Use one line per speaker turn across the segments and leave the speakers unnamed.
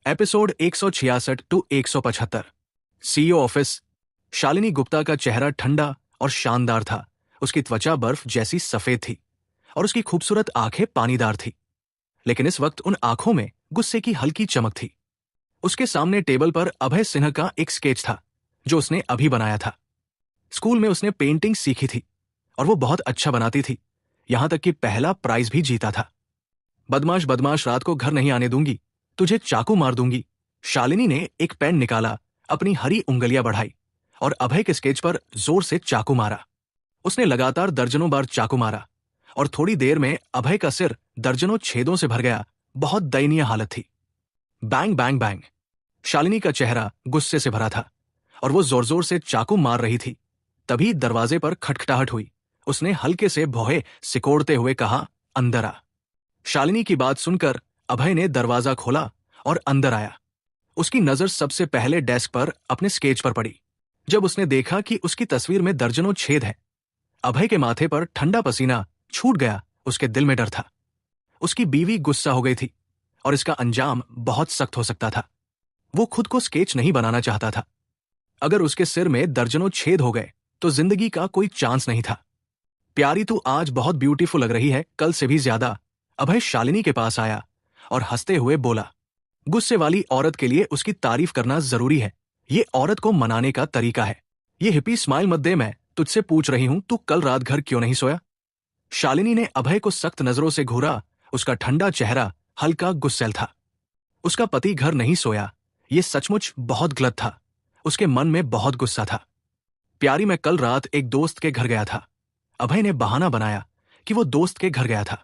Episode 166 to 175। CEO office. Shalini Gupta का चेहरा ठंडा और शानदार था। उसकी त्वचा बर्फ जैसी सफेद थी और उसकी खूबसूरत आंखें पानीदार थी, लेकिन इस वक्त उन आंखों में गुस्से की हल्की चमक थी। उसके सामने टेबल पर अभय सिन्हा का एक स्केच था जो उसने अभी बनाया था। स्कूल में उसने पेंटिंग सीखी थी और वो बहुत अच्छा बनाती थी, यहां तक कि पहला प्राइज भी जीता था। बदमाश बदमाश, रात को घर नहीं आने दूंगी, तुझे चाकू मार दूंगी। शालिनी ने एक पेन निकाला, अपनी हरी उंगलियां बढ़ाई और अभय के स्केच पर जोर से चाकू मारा। उसने लगातार दर्जनों बार चाकू मारा और थोड़ी देर में अभय का सिर दर्जनों छेदों से भर गया। बहुत दयनीय हालत थी। Bang bang bang. शालिनी का चेहरा गुस्से से भरा था और वो जोर जोर से चाकू मार रही थी। तभी दरवाजे पर खटखटाहट हुई। उसने हल्के से भौहे सिकोड़ते हुए कहा, अंदर आ। शालिनी की बात सुनकर अभय ने दरवाजा खोला और अंदर आया। उसकी नजर सबसे पहले डेस्क पर अपने स्केच पर पड़ी। जब उसने देखा कि उसकी तस्वीर में दर्जनों छेद हैं, अभय के माथे पर ठंडा पसीना छूट गया। उसके दिल में डर था। उसकी बीवी गुस्सा हो गई थी और इसका अंजाम बहुत सख्त हो सकता था। वो खुद को स्केच नहीं बनाना चाहता था। अगर उसके सिर में दर्जनों छेद हो गए तो जिंदगी का कोई चांस नहीं था। प्यारी, तू आज बहुत ब्यूटीफुल लग रही है, कल से भी ज्यादा। अभय शालिनी के पास आया और हंसते हुए बोला। गुस्से वाली औरत के लिए उसकी तारीफ करना जरूरी है। ये औरत को मनाने का तरीका है। ये हिप्पी स्माइल मत दे। मैं तुझसे पूछ रही हूं, तू कल रात घर क्यों नहीं सोया? शालिनी ने अभय को सख्त नजरों से घूरा। उसका ठंडा चेहरा हल्का गुस्सैल था। उसका पति घर नहीं सोया, ये सचमुच बहुत गलत था। उसके मन में बहुत गुस्सा था। प्यारी, मैं कल रात एक दोस्त के घर गया था। अभय ने बहाना बनाया कि वो दोस्त के घर गया था।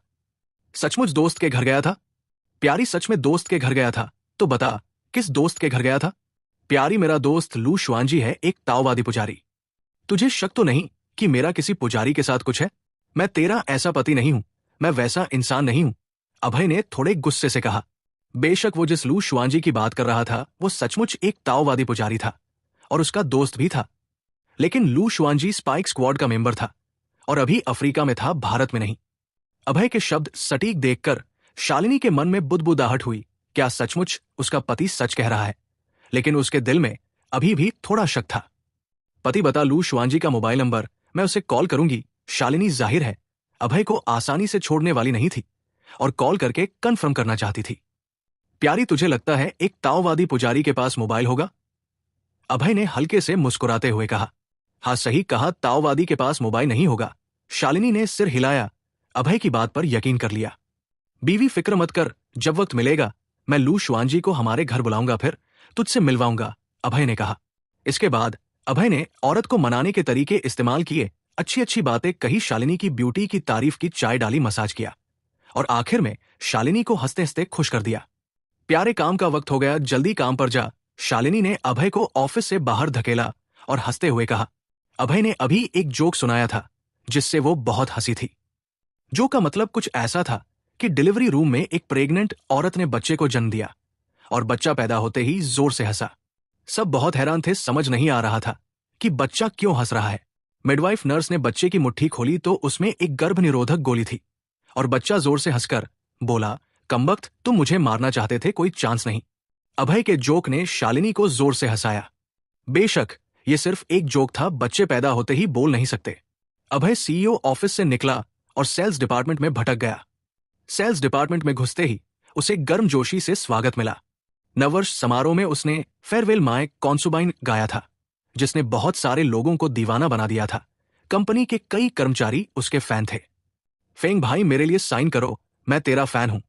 सचमुच दोस्त के घर गया था? प्यारी, सच में दोस्त के घर गया था। तो बता, किस दोस्त के घर गया था? प्यारी, मेरा दोस्त लू शुआंजी है, एक ताओवादी पुजारी। तुझे शक तो नहीं कि मेरा किसी पुजारी के साथ कुछ है? मैं तेरा ऐसा पति नहीं हूं, मैं वैसा इंसान नहीं हूं। अभय ने थोड़े गुस्से से कहा। बेशक वो जिस लू शुआंजी की बात कर रहा था वो सचमुच एक ताओवादी पुजारी था और उसका दोस्त भी था, लेकिन लू शुआंजी स्पाइक स्क्वाड का मेंबर था और अभी अफ्रीका में था, भारत में नहीं। अभय के शब्द सटीक देखकर शालिनी के मन में बुदबुदाहट हुई। क्या सचमुच उसका पति सच कह रहा है? लेकिन उसके दिल में अभी भी थोड़ा शक था। पति, बता लू शुआंजी का मोबाइल नंबर, मैं उसे कॉल करूंगी। शालिनी जाहिर है अभय को आसानी से छोड़ने वाली नहीं थी और कॉल करके कंफर्म करना चाहती थी। प्यारी, तुझे लगता है एक ताओवादी पुजारी के पास मोबाइल होगा? अभय ने हल्के से मुस्कुराते हुए कहा। हाँ, सही कहा, ताओवादी के पास मोबाइल नहीं होगा। शालिनी ने सिर हिलाया। अभय की बात पर यकीन कर लिया। बीवी, फिक्र मत कर, जब वक्त मिलेगा मैं लू शुआंजी को हमारे घर बुलाऊंगा, फिर तुझसे मिलवाऊंगा, अभय ने कहा। इसके बाद अभय ने औरत को मनाने के तरीके इस्तेमाल किए। अच्छी अच्छी बातें कही, शालिनी की ब्यूटी की तारीफ की, चाय डाली, मसाज किया और आखिर में शालिनी को हंसते हंसते खुश कर दिया। प्यारे, काम का वक्त हो गया, जल्दी काम पर जा। शालिनी ने अभय को ऑफिस से बाहर धकेला और हंसते हुए कहा। अभय ने अभी एक जोक सुनाया था जिससे वो बहुत हंसी थी। जोक का मतलब कुछ ऐसा था कि डिलीवरी रूम में एक प्रेग्नेंट औरत ने बच्चे को जन्म दिया और बच्चा पैदा होते ही जोर से हंसा। सब बहुत हैरान थे, समझ नहीं आ रहा था कि बच्चा क्यों हंस रहा है। मिडवाइफ नर्स ने बच्चे की मुट्ठी खोली तो उसमें एक गर्भ निरोधक गोली थी और बच्चा जोर से हंसकर बोला, कमबख्त, तुम मुझे मारना चाहते थे, कोई चांस नहीं। अभय के जोक ने शालिनी को जोर से हंसाया। बेशक ये सिर्फ एक जोक था, बच्चे पैदा होते ही बोल नहीं सकते। अभय सीईओ ऑफिस से निकला और सेल्स डिपार्टमेंट में भटक गया। सेल्स डिपार्टमेंट में घुसते ही उसे गर्मजोशी से स्वागत मिला। नववर्ष समारोह में उसने फेयरवेल माय कॉन्सुबाइन गाया था, जिसने बहुत सारे लोगों को दीवाना बना दिया था। कंपनी के कई कर्मचारी उसके फैन थे। फेंग भाई, मेरे लिए साइन करो, मैं तेरा फैन हूं।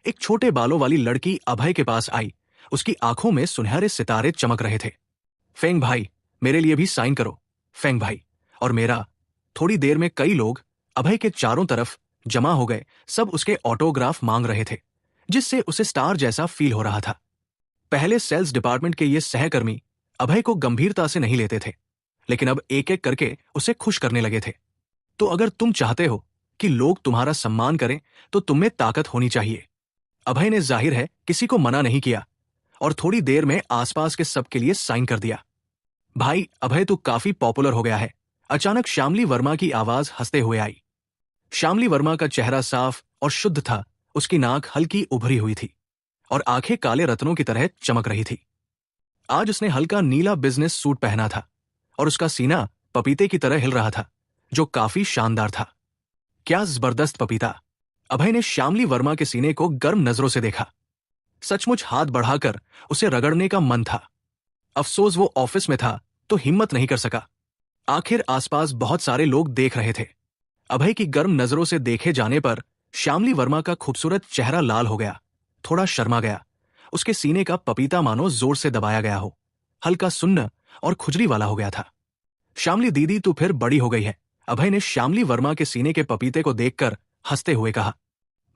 एक छोटे बालों वाली लड़की अभय के पास आई। उसकी आंखों में सुनहरे सितारे चमक रहे थे। फेंग भाई, मेरे लिए भी साइन करो। फेंग भाई और मेरा। थोड़ी देर में कई लोग अभय के चारों तरफ जमा हो गए। सब उसके ऑटोग्राफ मांग रहे थे, जिससे उसे स्टार जैसा फील हो रहा था। पहले सेल्स डिपार्टमेंट के ये सहकर्मी अभय को गंभीरता से नहीं लेते थे, लेकिन अब एक एक करके उसे खुश करने लगे थे। तो अगर तुम चाहते हो कि लोग तुम्हारा सम्मान करें तो तुम में ताकत होनी चाहिए। अभय ने जाहिर है किसी को मना नहीं किया और थोड़ी देर में आसपास के सबके लिए साइन कर दिया। भाई अभय, तू काफी पॉपुलर हो गया है। अचानक श्यामली वर्मा की आवाज हंसते हुए आई। श्यामली वर्मा का चेहरा साफ और शुद्ध था। उसकी नाक हल्की उभरी हुई थी और आंखें काले रत्नों की तरह चमक रही थी। आज उसने हल्का नीला बिजनेस सूट पहना था और उसका सीना पपीते की तरह हिल रहा था, जो काफी शानदार था। क्या जबरदस्त पपीता! अभय ने श्यामली वर्मा के सीने को गर्म नजरों से देखा। सचमुच हाथ बढ़ाकर उसे रगड़ने का मन था। अफसोस वो ऑफिस में था तो हिम्मत नहीं कर सका। आखिर आसपास बहुत सारे लोग देख रहे थे। अभय की गर्म नजरों से देखे जाने पर श्यामली वर्मा का खूबसूरत चेहरा लाल हो गया, थोड़ा शर्मा गया। उसके सीने का पपीता मानो जोर से दबाया गया हो, हल्का सुन्न और खुजली वाला हो गया था। श्यामली दीदी तू फिर बड़ी हो गई है, अभय ने श्यामली वर्मा के सीने के पपीते को देखकर हंसते हुए कहा।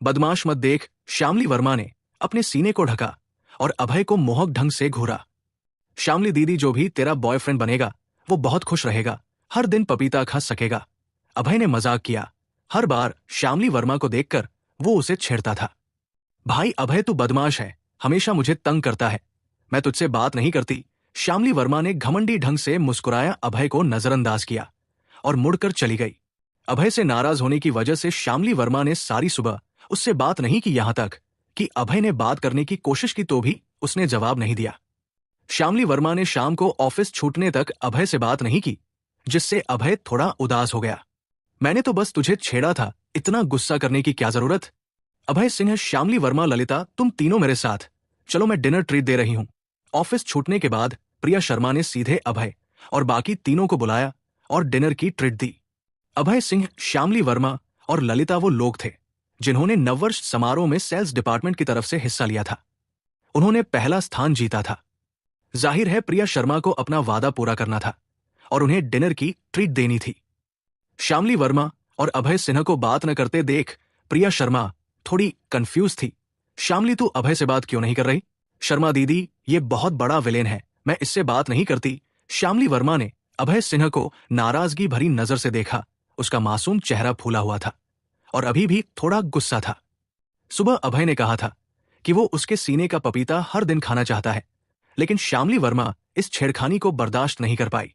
बदमाश मत देख, श्यामली वर्मा ने अपने सीने को ढका और अभय को मोहक ढंग से घूरा। श्यामली दीदी, जो भी तेरा बॉयफ्रेंड बनेगा वो बहुत खुश रहेगा, हर दिन पपीता खा सकेगा। अभय ने मजाक किया। हर बार श्यामली वर्मा को देखकर वो उसे छेड़ता था। भाई अभय तू बदमाश है, हमेशा मुझे तंग करता है। मैं तुझसे बात नहीं करती। श्यामली वर्मा ने घमंडी ढंग से मुस्कुराया, अभय को नजरअंदाज किया और मुड़कर चली गई। अभय से नाराज होने की वजह से श्यामली वर्मा ने सारी सुबह उससे बात नहीं की, यहां तक कि अभय ने बात करने की कोशिश की तो भी उसने जवाब नहीं दिया। श्यामली वर्मा ने शाम को ऑफिस छूटने तक अभय से बात नहीं की, जिससे अभय थोड़ा उदास हो गया। मैंने तो बस तुझे छेड़ा था, इतना गुस्सा करने की क्या जरूरत? अभय सिंह, श्यामली वर्मा, ललिता, तुम तीनों मेरे साथ चलो, मैं डिनर ट्रीट दे रही हूं। ऑफिस छूटने के बाद प्रिया शर्मा ने सीधे अभय और बाकी तीनों को बुलाया और डिनर की ट्रीट दी। अभय सिंह, श्यामली वर्मा और ललिता वो लोग थे जिन्होंने नववर्ष समारोह में सेल्स डिपार्टमेंट की तरफ से हिस्सा लिया था। उन्होंने पहला स्थान जीता था। जाहिर है प्रिया शर्मा को अपना वादा पूरा करना था और उन्हें डिनर की ट्रीट देनी थी। श्यामली वर्मा और अभय सिन्हा को बात न करते देख प्रिया शर्मा थोड़ी कंफ्यूज थी। श्यामली, तू अभय से बात क्यों नहीं कर रही? शर्मा दीदी, ये बहुत बड़ा विलेन है, मैं इससे बात नहीं करती। श्यामली वर्मा ने अभय सिन्हा को नाराजगी भरी नजर से देखा। उसका मासूम चेहरा फूला हुआ था और अभी भी थोड़ा गुस्सा था। सुबह अभय ने कहा था कि वो उसके सीने का पपीता हर दिन खाना चाहता है, लेकिन श्यामली वर्मा इस छेड़खानी को बर्दाश्त नहीं कर पाई।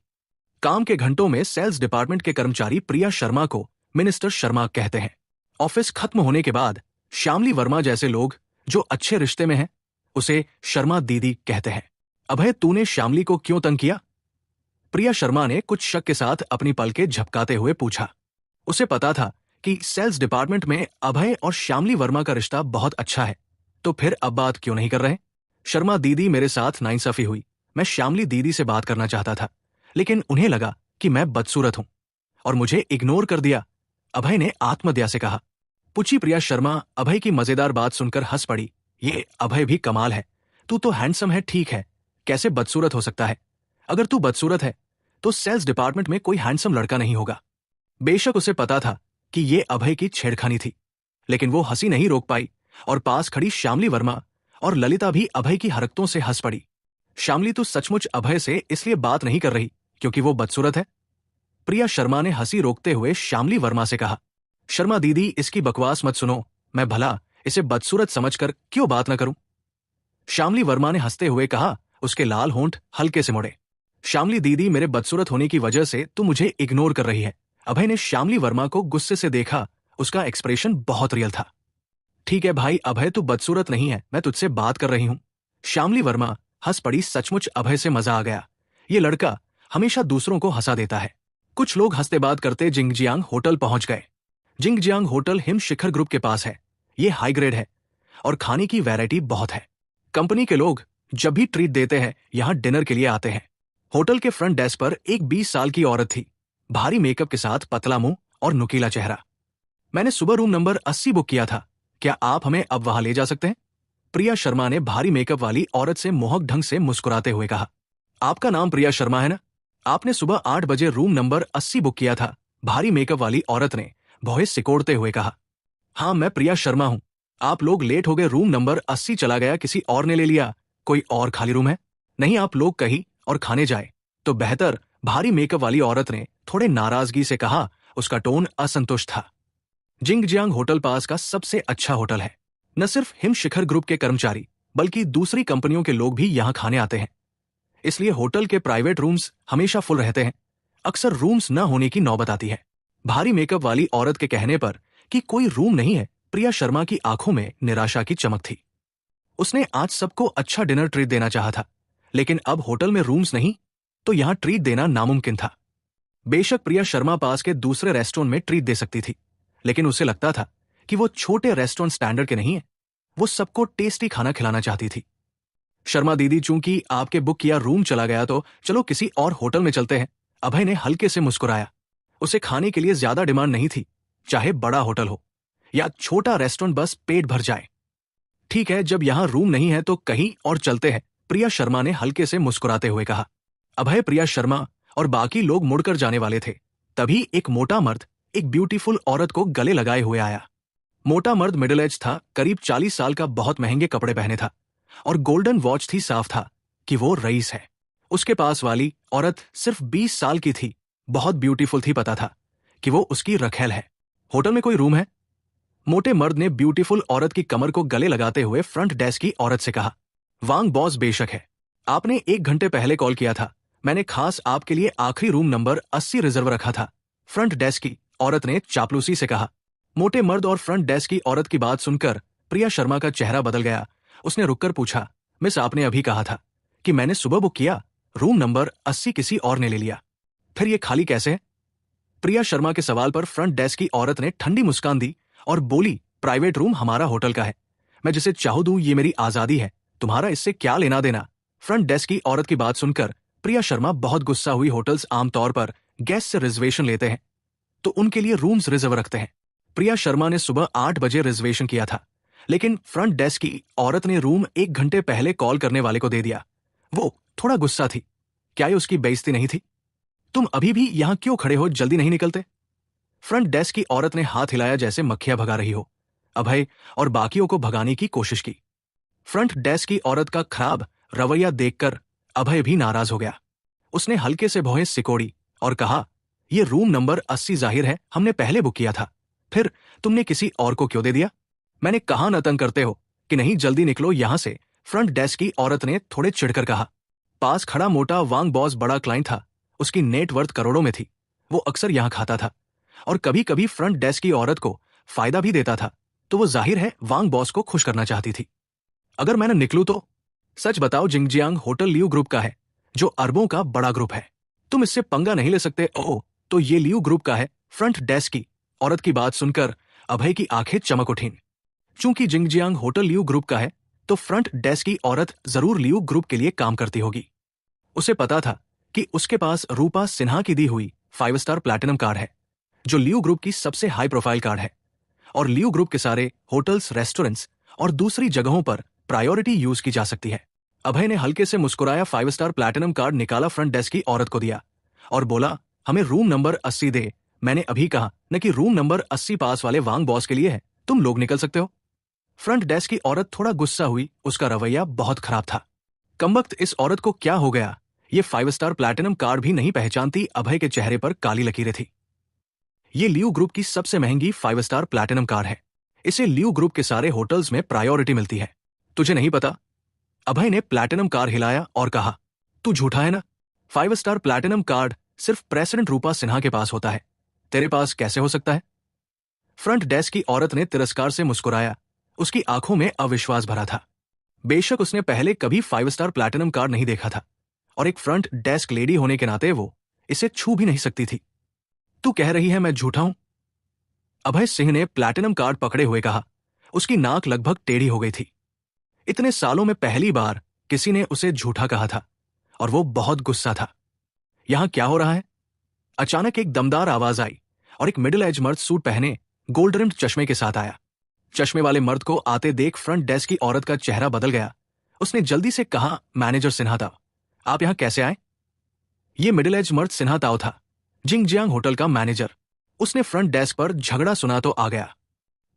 काम के घंटों में सेल्स डिपार्टमेंट के कर्मचारी प्रिया शर्मा को मिनिस्टर शर्मा कहते हैं। ऑफिस खत्म होने के बाद श्यामली वर्मा जैसे लोग जो अच्छे रिश्ते में हैं उसे शर्मा दीदी कहते हैं। अभय, तूने श्यामली को क्यों तंग किया? प्रिया शर्मा ने कुछ शक के साथ अपनी पलकें झपकाते हुए पूछा। उसे पता था कि सेल्स डिपार्टमेंट में अभय और श्यामली वर्मा का रिश्ता बहुत अच्छा है, तो फिर अब बात क्यों नहीं कर रहे? शर्मा दीदी, मेरे साथ नाइंसाफी हुई। मैं श्यामली दीदी से बात करना चाहता था, लेकिन उन्हें लगा कि मैं बदसूरत हूं और मुझे इग्नोर कर दिया, अभय ने आत्मदया से कहा। पूछी प्रिया शर्मा अभय की मजेदार बात सुनकर हंस पड़ी। ये अभय भी कमाल है, तू तो हैंडसम है, ठीक है, कैसे बदसूरत हो सकता है? अगर तू बदसूरत है तो सेल्स डिपार्टमेंट में कोई हैंडसम लड़का नहीं होगा। बेशक उसे पता था कि ये अभय की छेड़खानी थी, लेकिन वो हंसी नहीं रोक पाई और पास खड़ी श्यामली वर्मा और ललिता भी अभय की हरकतों से हंस पड़ी। श्यामली, तू सचमुच अभय से इसलिए बात नहीं कर रही क्योंकि वो बदसूरत है? प्रिया शर्मा ने हंसी रोकते हुए श्यामली वर्मा से कहा। शर्मा दीदी, इसकी बकवास मत सुनो, मैं भला इसे बदसूरत समझकर क्यों बात न करूं? श्यामली वर्मा ने हंसते हुए कहा। उसके लाल होंठ हल्के से मुड़े। श्यामली दीदी, मेरे बदसूरत होने की वजह से तू मुझे इग्नोर कर रही है। अभय ने श्यामली वर्मा को गुस्से से देखा। उसका एक्सप्रेशन बहुत रियल था। ठीक है भाई अभय, तू बदसूरत नहीं है, मैं तुझसे बात कर रही हूं। श्यामली वर्मा हंस पड़ी। सचमुच अभय से मजा आ गया। ये लड़का हमेशा दूसरों को हंसा देता है। कुछ लोग हंसते बात करते जिंगजियांग होटल पहुंच गए। जिंगजियांग होटल हिम शिखर ग्रुप के पास है। ये हाई ग्रेड है और खाने की वैरायटी बहुत है। कंपनी के लोग जब भी ट्रीट देते हैं यहां डिनर के लिए आते हैं। होटल के फ्रंट डेस्क पर एक 20 साल की औरत थी, भारी मेकअप के साथ, पतला मुंह और नुकीला चेहरा। मैंने सुबह रूम नंबर 80 बुक किया था, क्या आप हमें अब वहां ले जा सकते हैं? प्रिया शर्मा ने भारी मेकअप वाली औरत से मोहक ढंग से मुस्कुराते हुए कहा। आपका नाम प्रिया शर्मा है ना? आपने सुबह 8 बजे रूम नंबर 80 बुक किया था, भारी मेकअप वाली औरत ने भौहें सिकोड़ते हुए कहा। हाँ, मैं प्रिया शर्मा हूं। आप लोग लेट हो गए, रूम नंबर 80 चला गया, किसी और ने ले लिया। कोई और खाली रूम है? नहीं, आप लोग कहीं और खाने जाए तो बेहतर, भारी मेकअप वाली औरत ने थोड़े नाराजगी से कहा। उसका टोन असंतुष्ट था। जिंगजियांग होटल पास का सबसे अच्छा होटल है। न सिर्फ हिम शिखर ग्रुप के कर्मचारी बल्कि दूसरी कंपनियों के लोग भी यहां खाने आते हैं, इसलिए होटल के प्राइवेट रूम्स हमेशा फुल रहते हैं। अक्सर रूम्स न होने की नौबत आती है। भारी मेकअप वाली औरत के कहने पर कि कोई रूम नहीं है, प्रिया शर्मा की आंखों में निराशा की चमक थी। उसने आज सबको अच्छा डिनर ट्रीट देना चाहा था, लेकिन अब होटल में रूम्स नहीं तो यहां ट्रीट देना नामुमकिन था। बेशक प्रिया शर्मा पास के दूसरे रेस्टोरेंट में ट्रीट दे सकती थी, लेकिन उसे लगता था कि वो छोटे रेस्टोरेंट स्टैंडर्ड के नहीं है। वो सबको टेस्टी खाना खिलाना चाहती थी। शर्मा दीदी, चूंकि आपके बुक किया रूम चला गया तो चलो किसी और होटल में चलते हैं। अभय ने हल्के से मुस्कुराया। उसे खाने के लिए ज्यादा डिमांड नहीं थी, चाहे बड़ा होटल हो या छोटा रेस्टोरेंट, बस पेट भर जाए। ठीक है, जब यहां रूम नहीं है तो कहीं और चलते हैं, प्रिया शर्मा ने हल्के से मुस्कुराते हुए कहा। अभय, प्रिया शर्मा और बाकी लोग मुड़कर जाने वाले थे, तभी एक मोटा मर्द एक ब्यूटीफुल औरत को गले लगाए हुए आया। मोटा मर्द मिडिल एज था, करीब 40 साल का, बहुत महंगे कपड़े पहने था और गोल्डन वॉच थी। साफ था कि वो रईस है। उसके पास वाली औरत सिर्फ 20 साल की थी, बहुत ब्यूटीफुल थी। पता था कि वो उसकी रखेल है। होटल में कोई रूम है? मोटे मर्द ने ब्यूटीफुल औरत की कमर को गले लगाते हुए फ्रंट डेस्क की औरत से कहा। वांग बॉस, बेशक है। आपने 1 घंटे पहले कॉल किया था। मैंने खास आपके लिए आखिरी रूम नंबर 80 रिजर्व रखा था, फ्रंट डेस्क की औरत ने चापलूसी से कहा। मोटे मर्द और फ्रंट डेस्क की औरत की बात सुनकर प्रिया शर्मा का चेहरा बदल गया। उसने रुककर पूछा, मिस, आपने अभी कहा था कि मैंने सुबह बुक किया, रूम नंबर 80 किसी और ने ले लिया, फिर ये खाली कैसे है? प्रिया शर्मा के सवाल पर फ्रंट डेस्क की औरत ने ठंडी मुस्कान दी और बोली, प्राइवेट रूम हमारा होटल का है, मैं जिसे चाहूं दूं, ये मेरी आजादी है, तुम्हारा इससे क्या लेना देना? फ्रंट डेस्क की औरत की बात सुनकर प्रिया शर्मा बहुत गुस्सा हुई। होटल्स आमतौर पर गेस्ट से रिजर्वेशन लेते हैं तो उनके लिए रूम्स रिजर्व रखते हैं। प्रिया शर्मा ने सुबह 8 बजे रिजर्वेशन किया था, लेकिन फ्रंट डेस्क की औरत ने रूम 1 घंटे पहले कॉल करने वाले को दे दिया। वो थोड़ा गुस्सा थी। क्या ये उसकी बेइज्जती नहीं थी? तुम अभी भी यहां क्यों खड़े हो, जल्दी नहीं निकलते? फ्रंट डेस्क की औरत ने हाथ हिलाया जैसे मक्खियां भगा रही हो। अभय और बाकियों को भगाने की कोशिश की। फ्रंट डेस्क की औरत का खराब रवैया देखकर अभय भी नाराज हो गया। उसने हल्के से भौहें सिकोड़ी और कहा, यह रूम नंबर 80 जाहिर है हमने पहले बुक किया था, फिर तुमने किसी और को क्यों दे दिया? मैंने कहा न तंग करते हो कि नहीं, जल्दी निकलो यहां से, फ्रंट डेस्क की औरत ने थोड़े चिढ़कर कहा। पास खड़ा मोटा वांग बॉस बड़ा क्लाइंट था, उसकी नेटवर्थ करोड़ों में थी। वो अक्सर यहां खाता था और कभी कभी फ्रंट डेस्क की औरत को फायदा भी देता था, तो वो जाहिर है वांग बॉस को खुश करना चाहती थी। अगर मैं न निकलूं तो? सच बताओ, जिंगजियांग होटल लियू ग्रुप का है, जो अरबों का बड़ा ग्रुप है। तुम इससे पंगा नहीं ले सकते। ओह, तो ये लियू ग्रुप का है? फ्रंट डेस्क की औरत की बात सुनकर अभय की आंखें चमक उठीं। चूंकि जिंगजियांग होटल लियू ग्रुप का है तो फ्रंट डेस्क की औरत जरूर लियू ग्रुप के लिए काम करती होगी। उसे पता था कि उसके पास रूपा सिन्हा की दी हुई 5 स्टार प्लैटिनम कार्ड है, जो लियू ग्रुप की सबसे हाई प्रोफाइल कार्ड है और लियू ग्रुप के सारे होटल्स, रेस्टोरेंट्स और दूसरी जगहों पर प्रायोरिटी यूज की जा सकती है। अभय ने हल्के से मुस्कुराया, 5 स्टार प्लैटिनम कार्ड निकाला, फ्रंट डेस्क की औरत को दिया और बोला, हमें रूम नंबर 80 दे। मैंने अभी कहा न कि रूम नंबर 80 पास वाले वांग बॉस के लिए है, तुम लोग निकल सकते हो। फ्रंट डेस्क की औरत थोड़ा गुस्सा हुई, उसका रवैया बहुत खराब था। कमबख्त, इस औरत को क्या हो गया? ये 5 स्टार प्लैटिनम कार्ड भी नहीं पहचानती। अभय के चेहरे पर काली लकीरें थी। ये लियू ग्रुप की सबसे महंगी 5 स्टार प्लैटिनम कार्ड है। इसे लियू ग्रुप के सारे होटल्स में प्रायोरिटी मिलती है। तुझे नहीं पता? अभय ने प्लैटिनम कार्ड हिलाया और कहा, तू झूठा है ना? 5 स्टार प्लैटिनम कार्ड सिर्फ प्रेसिडेंट रूपा सिन्हा के पास होता है, तेरे पास कैसे हो सकता है? फ्रंट डेस्क की औरत ने तिरस्कार से मुस्कुराया, उसकी आंखों में अविश्वास भरा था। बेशक उसने पहले कभी 5 स्टार प्लैटिनम कार्ड नहीं देखा था और एक फ्रंट डेस्क लेडी होने के नाते वो इसे छू भी नहीं सकती थी। तू कह रही है मैं झूठा हूं? अभय सिंह ने प्लैटिनम कार्ड पकड़े हुए कहा। उसकी नाक लगभग टेढ़ी हो गई थी। इतने सालों में पहली बार किसी ने उसे झूठा कहा था और वो बहुत गुस्सा था। यहां क्या हो रहा है? अचानक एक दमदार आवाज आई और एक मिडिल एज मर्द सूट पहने गोल्ड रिम्ड चश्मे के साथ आया। चश्मे वाले मर्द को आते देख फ्रंट डेस्क की औरत का चेहरा बदल गया। उसने जल्दी से कहा, मैनेजर सिन्हा ताओ, आप यहां कैसे आए? ये मिडिल एज मर्द सिन्हा ताओ था, जिंगजियांग होटल का मैनेजर। उसने फ्रंट डेस्क पर झगड़ा सुना तो आ गया।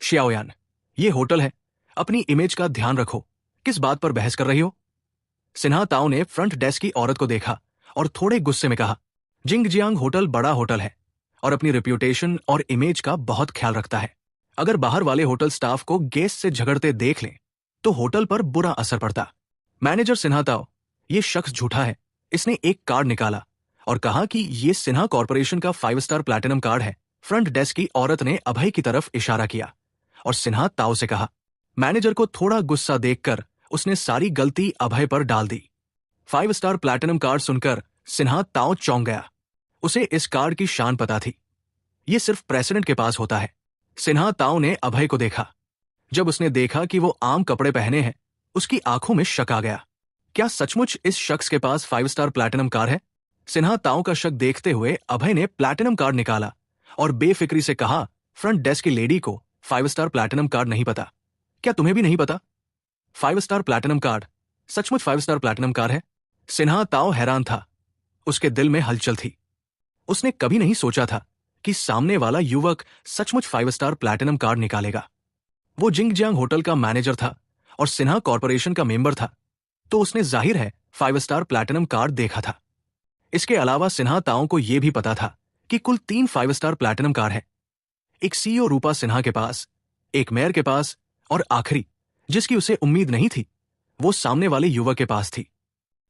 शियाओयान, ये होटल है, अपनी इमेज का ध्यान रखो, किस बात पर बहस कर रही हो? सिन्हा ताओ ने फ्रंट डेस्क की औरत को देखा और थोड़े गुस्से में कहा, जिंगजियांग होटल बड़ा होटल है और अपनी रेप्यूटेशन और इमेज का बहुत ख्याल रखता है। अगर बाहर वाले होटल स्टाफ को गेस्ट से झगड़ते देख लें तो होटल पर बुरा असर पड़ता। मैनेजर सिन्हा ताओ, ये शख्स झूठा है। इसने एक कार्ड निकाला और कहा कि ये सिन्हा कॉर्पोरेशन का 5 स्टार प्लैटिनम कार्ड है। फ्रंट डेस्क की औरत ने अभय की तरफ इशारा किया और सिन्हा ताओ से कहा। मैनेजर को थोड़ा गुस्सा देखकर उसने सारी गलती अभय पर डाल दी। 5 स्टार प्लैटिनम कार्ड सुनकर सिन्हा ताओ चौंक गया। उसे इस कार्ड की शान पता थी। ये सिर्फ प्रेसिडेंट के पास होता है। सिन्हा ताओ ने अभय को देखा। जब उसने देखा कि वो आम कपड़े पहने हैं, उसकी आंखों में शक आ गया। क्या सचमुच इस शख्स के पास 5 स्टार प्लैटिनम कार्ड है? सिन्हा ताओ का शक देखते हुए अभय ने प्लैटिनम कार्ड निकाला और बेफिक्री से कहा, फ्रंट डेस्क की लेडी को 5 स्टार प्लैटिनम कार्ड नहीं पता। क्या तुम्हें भी नहीं पता? 5 स्टार प्लैटिनम कार्ड सचमुच 5 स्टार प्लैटिनम कार्ड है? सिन्हा ताओ हैरान था। उसके दिल में हलचल थी। उसने कभी नहीं सोचा था कि सामने वाला युवक सचमुच 5 स्टार प्लैटिनम कार्ड निकालेगा। वो जिंगजियांग होटल का मैनेजर था और सिन्हा कॉर्पोरेशन का मेंबर था, तो उसने जाहिर है 5 स्टार प्लैटिनम कार्ड देखा था। इसके अलावा सिन्हा ताओ को यह भी पता था कि कुल 3 5 स्टार प्लैटिनम कार्ड है। एक सीईओ रूपा सिन्हा के पास, एक मेयर के पास और आखिरी, जिसकी उसे उम्मीद नहीं थी, वो सामने वाले युवक के पास थी।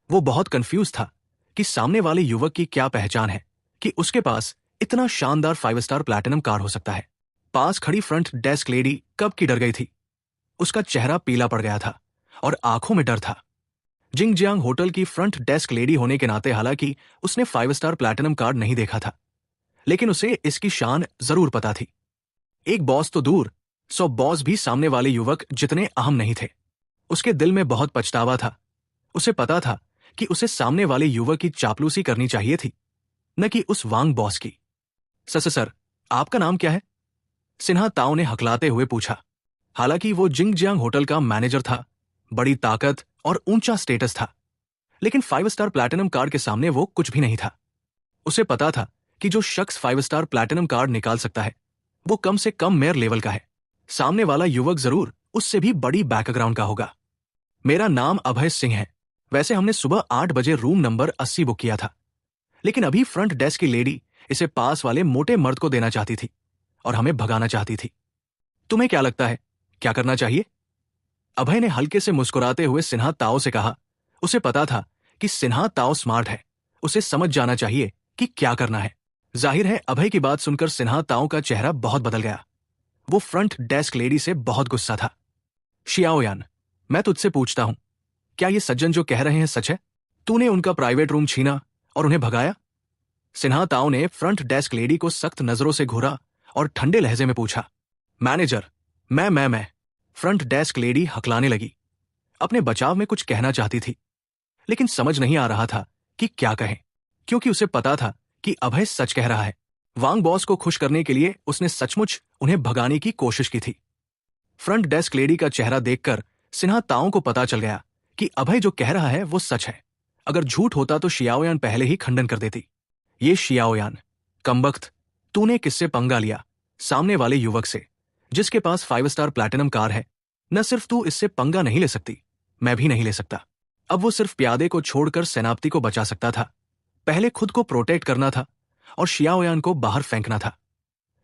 वो बहुत कंफ्यूज था कि सामने वाले युवक की क्या पहचान है कि उसके पास इतना शानदार 5 स्टार प्लैटिनम कार्ड हो सकता है। पास खड़ी फ्रंट डेस्क लेडी कब की डर गई थी। उसका चेहरा पीला पड़ गया था और आंखों में डर था। जिंगजियांग होटल की फ्रंट डेस्क लेडी होने के नाते हालांकि उसने 5 स्टार प्लैटिनम कार्ड नहीं देखा था, लेकिन उसे इसकी शान जरूर पता थी। एक बॉस तो दूर, 100 बॉस भी सामने वाले युवक जितने अहम नहीं थे। उसके दिल में बहुत पछतावा था। उसे पता था कि उसे सामने वाले युवक की चापलूसी करनी चाहिए थी, न कि उस वांग बॉस की। सर, आपका नाम क्या है? सिन्हा ताओ ने हकलाते हुए पूछा। हालांकि वो जिंगजियांग होटल का मैनेजर था, बड़ी ताकत और ऊंचा स्टेटस था, लेकिन 5 स्टार प्लैटिनम कार्ड के सामने वो कुछ भी नहीं था। उसे पता था कि जो शख्स 5 स्टार प्लैटिनम कार्ड निकाल सकता है, वो कम से कम मेयर लेवल का है। सामने वाला युवक जरूर उससे भी बड़ी बैकग्राउंड का होगा। मेरा नाम अभय सिंह है। वैसे हमने सुबह 8 बजे रूम नंबर 80 बुक किया था, लेकिन अभी फ्रंट डेस्क की लेडी इसे पास वाले मोटे मर्द को देना चाहती थी और हमें भगाना चाहती थी। तुम्हें क्या लगता है, क्या करना चाहिए? अभय ने हल्के से मुस्कुराते हुए सिन्हा ताओ से कहा। उसे पता था कि सिन्हा ताओ स्मार्ट है, उसे समझ जाना चाहिए कि क्या करना है। जाहिर है अभय की बात सुनकर सिन्हा ताओ का चेहरा बहुत बदल गया। वो फ्रंट डेस्क लेडी से बहुत गुस्सा था। शियाओयान, मैं तुझसे पूछता हूं, क्या ये सज्जन जो कह रहे हैं सच है? तूने उनका प्राइवेट रूम छीना और उन्हें भगाया? सिन्हा ताओ ने फ्रंट डेस्क लेडी को सख्त नजरों से घूरा और ठंडे लहजे में पूछा। मैनेजर, मैं फ्रंट डेस्क लेडी हकलाने लगी। अपने बचाव में कुछ कहना चाहती थी, लेकिन समझ नहीं आ रहा था कि क्या कहे, क्योंकि उसे पता था कि अभय सच कह रहा है। वांग बॉस को खुश करने के लिए उसने सचमुच उन्हें भगाने की कोशिश की थी। फ्रंट डेस्क लेडी का चेहरा देखकर सिन्हा ताओ को पता चल गया कि अभय जो कह रहा है वो सच है। अगर झूठ होता तो शियाओयान पहले ही खंडन कर देती। ये शियाओयान, कमबख्त, तूने किससे पंगा लिया? सामने वाले युवक से, जिसके पास 5 स्टार प्लैटिनम कार है। न सिर्फ तू इससे पंगा नहीं ले सकती, मैं भी नहीं ले सकता। अब वो सिर्फ प्यादे को छोड़कर सेनापति को बचा सकता था। पहले खुद को प्रोटेक्ट करना था और शियाओयान को बाहर फेंकना था।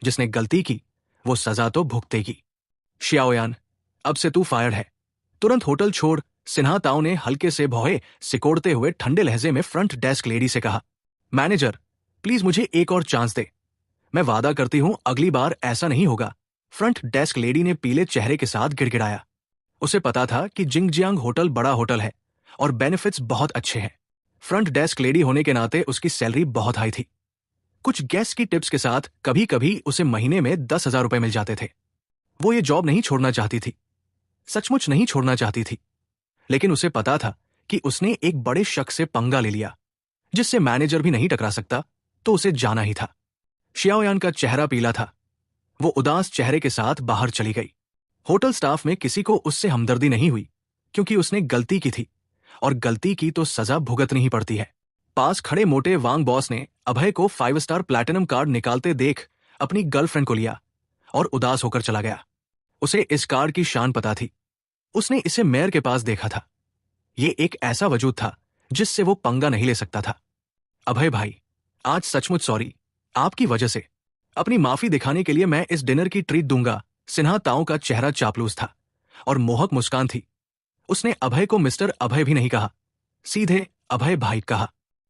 जिसने गलती की वो सजा तो भुगतेगी। शियाओयान, अब से तू फायर्ड है। तुरंत होटल छोड़। सिन्हा ताओ ने हल्के से भौहे सिकोड़ते हुए ठंडे लहजे में फ्रंट डेस्क लेडी से कहा। मैनेजर, प्लीज मुझे एक और चांस दे। मैं वादा करती हूं अगली बार ऐसा नहीं होगा। फ्रंट डेस्क लेडी ने पीले चेहरे के साथ गिड़गिड़ाया। उसे पता था कि जिंगजियांग होटल बड़ा होटल है और बेनिफिट्स बहुत अच्छे हैं। फ्रंट डेस्क लेडी होने के नाते उसकी सैलरी बहुत हाई थी। कुछ गेस्ट की टिप्स के साथ कभी कभी उसे महीने में 10,000 रुपए मिल जाते थे। वो ये जॉब नहीं छोड़ना चाहती थी, सचमुच नहीं छोड़ना चाहती थी, लेकिन उसे पता था कि उसने एक बड़े शख्स से पंगा ले लिया, जिससे मैनेजर भी नहीं टकरा सकता, तो उसे जाना ही था। शियाओयान का चेहरा पीला था। वो उदास चेहरे के साथ बाहर चली गई। होटल स्टाफ में किसी को उससे हमदर्दी नहीं हुई, क्योंकि उसने गलती की थी और गलती की तो सजा भुगतनी ही पड़ती है। पास खड़े मोटे वांग बॉस ने अभय को 5 स्टार प्लैटिनम कार्ड निकालते देख अपनी गर्लफ्रेंड को लिया और उदास होकर चला गया। उसे इस कार्ड की शान पता थी। उसने इसे मेयर के पास देखा था। ये एक ऐसा वजूद था जिससे वो पंगा नहीं ले सकता था। अभय भाई, आज सचमुच सॉरी। आपकी वजह से अपनी माफी दिखाने के लिए मैं इस डिनर की ट्रीट दूंगा। सिन्हा ताओ का चेहरा चापलूस था और मोहक मुस्कान थी। उसने अभय को मिस्टर अभय भी नहीं कहा, सीधे अभय भाई कहा।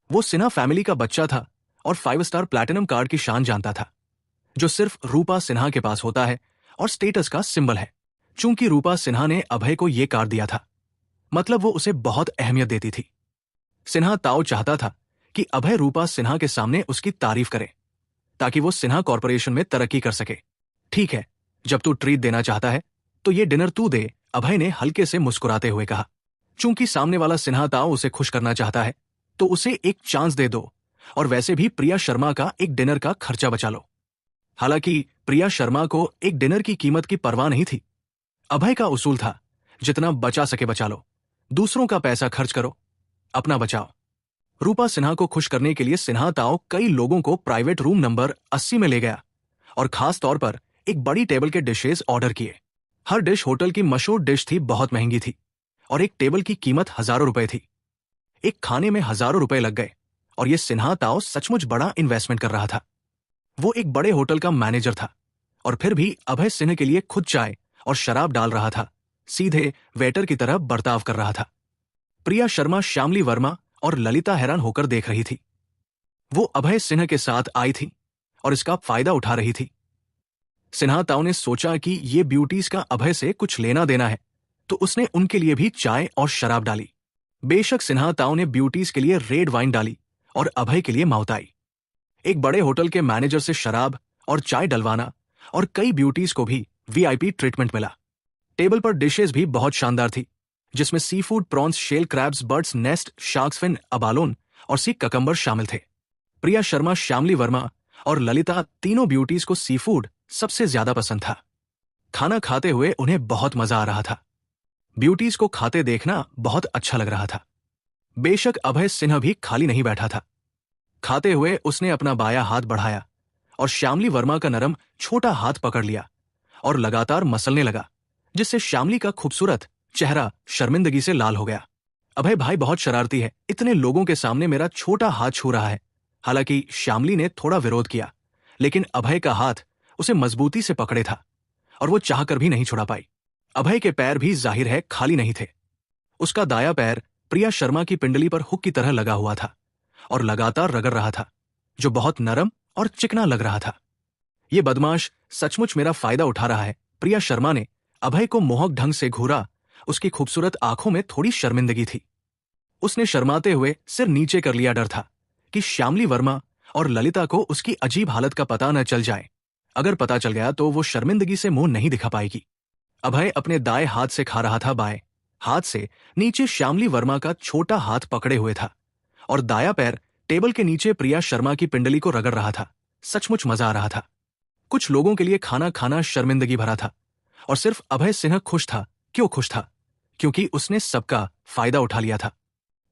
वो सिन्हा फैमिली का बच्चा था और 5 स्टार प्लैटिनम कार्ड की शान जानता था, जो सिर्फ रूपा सिन्हा के पास होता है और स्टेटस का सिंबल है। चूंकि रूपा सिन्हा ने अभय को यह कार्ड दिया था, मतलब वो उसे बहुत अहमियत देती थी। सिन्हा ताऊ चाहता था कि अभय रूपा सिन्हा के सामने उसकी तारीफ करे ताकि वो सिन्हा कॉर्पोरेशन में तरक्की कर सके। ठीक है, जब तू ट्रीट देना चाहता है तो ये डिनर तू दे, अभय ने हल्के से मुस्कुराते हुए कहा। चूंकि सामने वाला सिन्हा ताऊ उसे खुश करना चाहता है तो उसे एक चांस दे दो, और वैसे भी प्रिया शर्मा का एक डिनर का खर्चा बचा लो। हालांकि प्रिया शर्मा को एक डिनर की कीमत की परवाह नहीं थी। अभय का उसूल था, जितना बचा सके बचा लो, दूसरों का पैसा खर्च करो, अपना बचाओ। रूपा सिन्हा को खुश करने के लिए सिन्हा ताऊ कई लोगों को प्राइवेट रूम नंबर 80 में ले गया और खास तौर पर एक बड़ी टेबल के डिशेज ऑर्डर किए। हर डिश होटल की मशहूर डिश थी, बहुत महंगी थी, और एक टेबल की कीमत हजारों रुपए थी। एक खाने में हजारों रुपए लग गए, और यह सिन्हा ताऊ सचमुच बड़ा इन्वेस्टमेंट कर रहा था। वो एक बड़े होटल का मैनेजर था, और फिर भी अभय सिन्हा के लिए खुद चाय और शराब डाल रहा था, सीधे वेटर की तरह बर्ताव कर रहा था। प्रिया शर्मा, श्यामली वर्मा और ललिता हैरान होकर देख रही थी। वो अभय सिन्हा के साथ आई थी और इसका फायदा उठा रही थी। सिन्हा ताऊ ने सोचा कि ये ब्यूटीज का अभय से कुछ लेना देना है, तो उसने उनके लिए भी चाय और शराब डाली। बेशक सिन्हा ताऊ ने ब्यूटीज के लिए रेड वाइन डाली और अभय के लिए माउताई। एक बड़े होटल के मैनेजर से शराब और चाय डलवाना, और कई ब्यूटीज को भी वीआईपी ट्रीटमेंट मिला। टेबल पर डिशेज भी बहुत शानदार थी, जिसमें sea food, prawns, shell, crabs, birds nest, sharks fin, abalone और सी ककम्बर शामिल थे। प्रिया शर्मा, श्यामली वर्मा और ललिता, तीनों ब्यूटीज को सी फूड सबसे ज्यादा पसंद था। खाना खाते हुए उन्हें बहुत मजा आ रहा था। ब्यूटीज को खाते देखना बहुत अच्छा लग रहा था। बेशक अभय सिन्हा भी खाली नहीं बैठा था। खाते हुए उसने अपना बायां हाथ बढ़ाया और श्यामली वर्मा का नरम छोटा हाथ पकड़ लिया और लगातार मसलने लगा, जिससे श्यामली का खूबसूरत चेहरा शर्मिंदगी से लाल हो गया। अभय भाई बहुत शरारती है, इतने लोगों के सामने मेरा छोटा हाथ छू रहा है। हालांकि श्यामली ने थोड़ा विरोध किया, लेकिन अभय का हाथ उसे मजबूती से पकड़े था और वो चाहकर भी नहीं छुड़ा पाई। अभय के पैर भी जाहिर है खाली नहीं थे। उसका दाया पैर प्रिया शर्मा की पिंडली पर हुक की तरह लगा हुआ था और लगातार रगड़ रहा था, जो बहुत नरम और चिकना लग रहा था। ये बदमाश सचमुच मेरा फायदा उठा रहा है। प्रिया शर्मा ने अभय को मोहक ढंग से घूरा। उसकी खूबसूरत आंखों में थोड़ी शर्मिंदगी थी। उसने शर्माते हुए सिर नीचे कर लिया। डर था कि श्यामली वर्मा और ललिता को उसकी अजीब हालत का पता न चल जाए। अगर पता चल गया तो वो शर्मिंदगी से मुंह नहीं दिखा पाएगी। अभय अपने दाएं हाथ से खा रहा था, बाएं हाथ से नीचे श्यामली वर्मा का छोटा हाथ पकड़े हुए था और दाया पैर टेबल के नीचे प्रिया शर्मा की पिंडली को रगड़ रहा था। सचमुच मजा आ रहा था। कुछ लोगों के लिए खाना खाना शर्मिंदगी भरा था, और सिर्फ अभय सिन्हा खुश था। क्यों खुश था? क्योंकि उसने सबका फायदा उठा लिया था।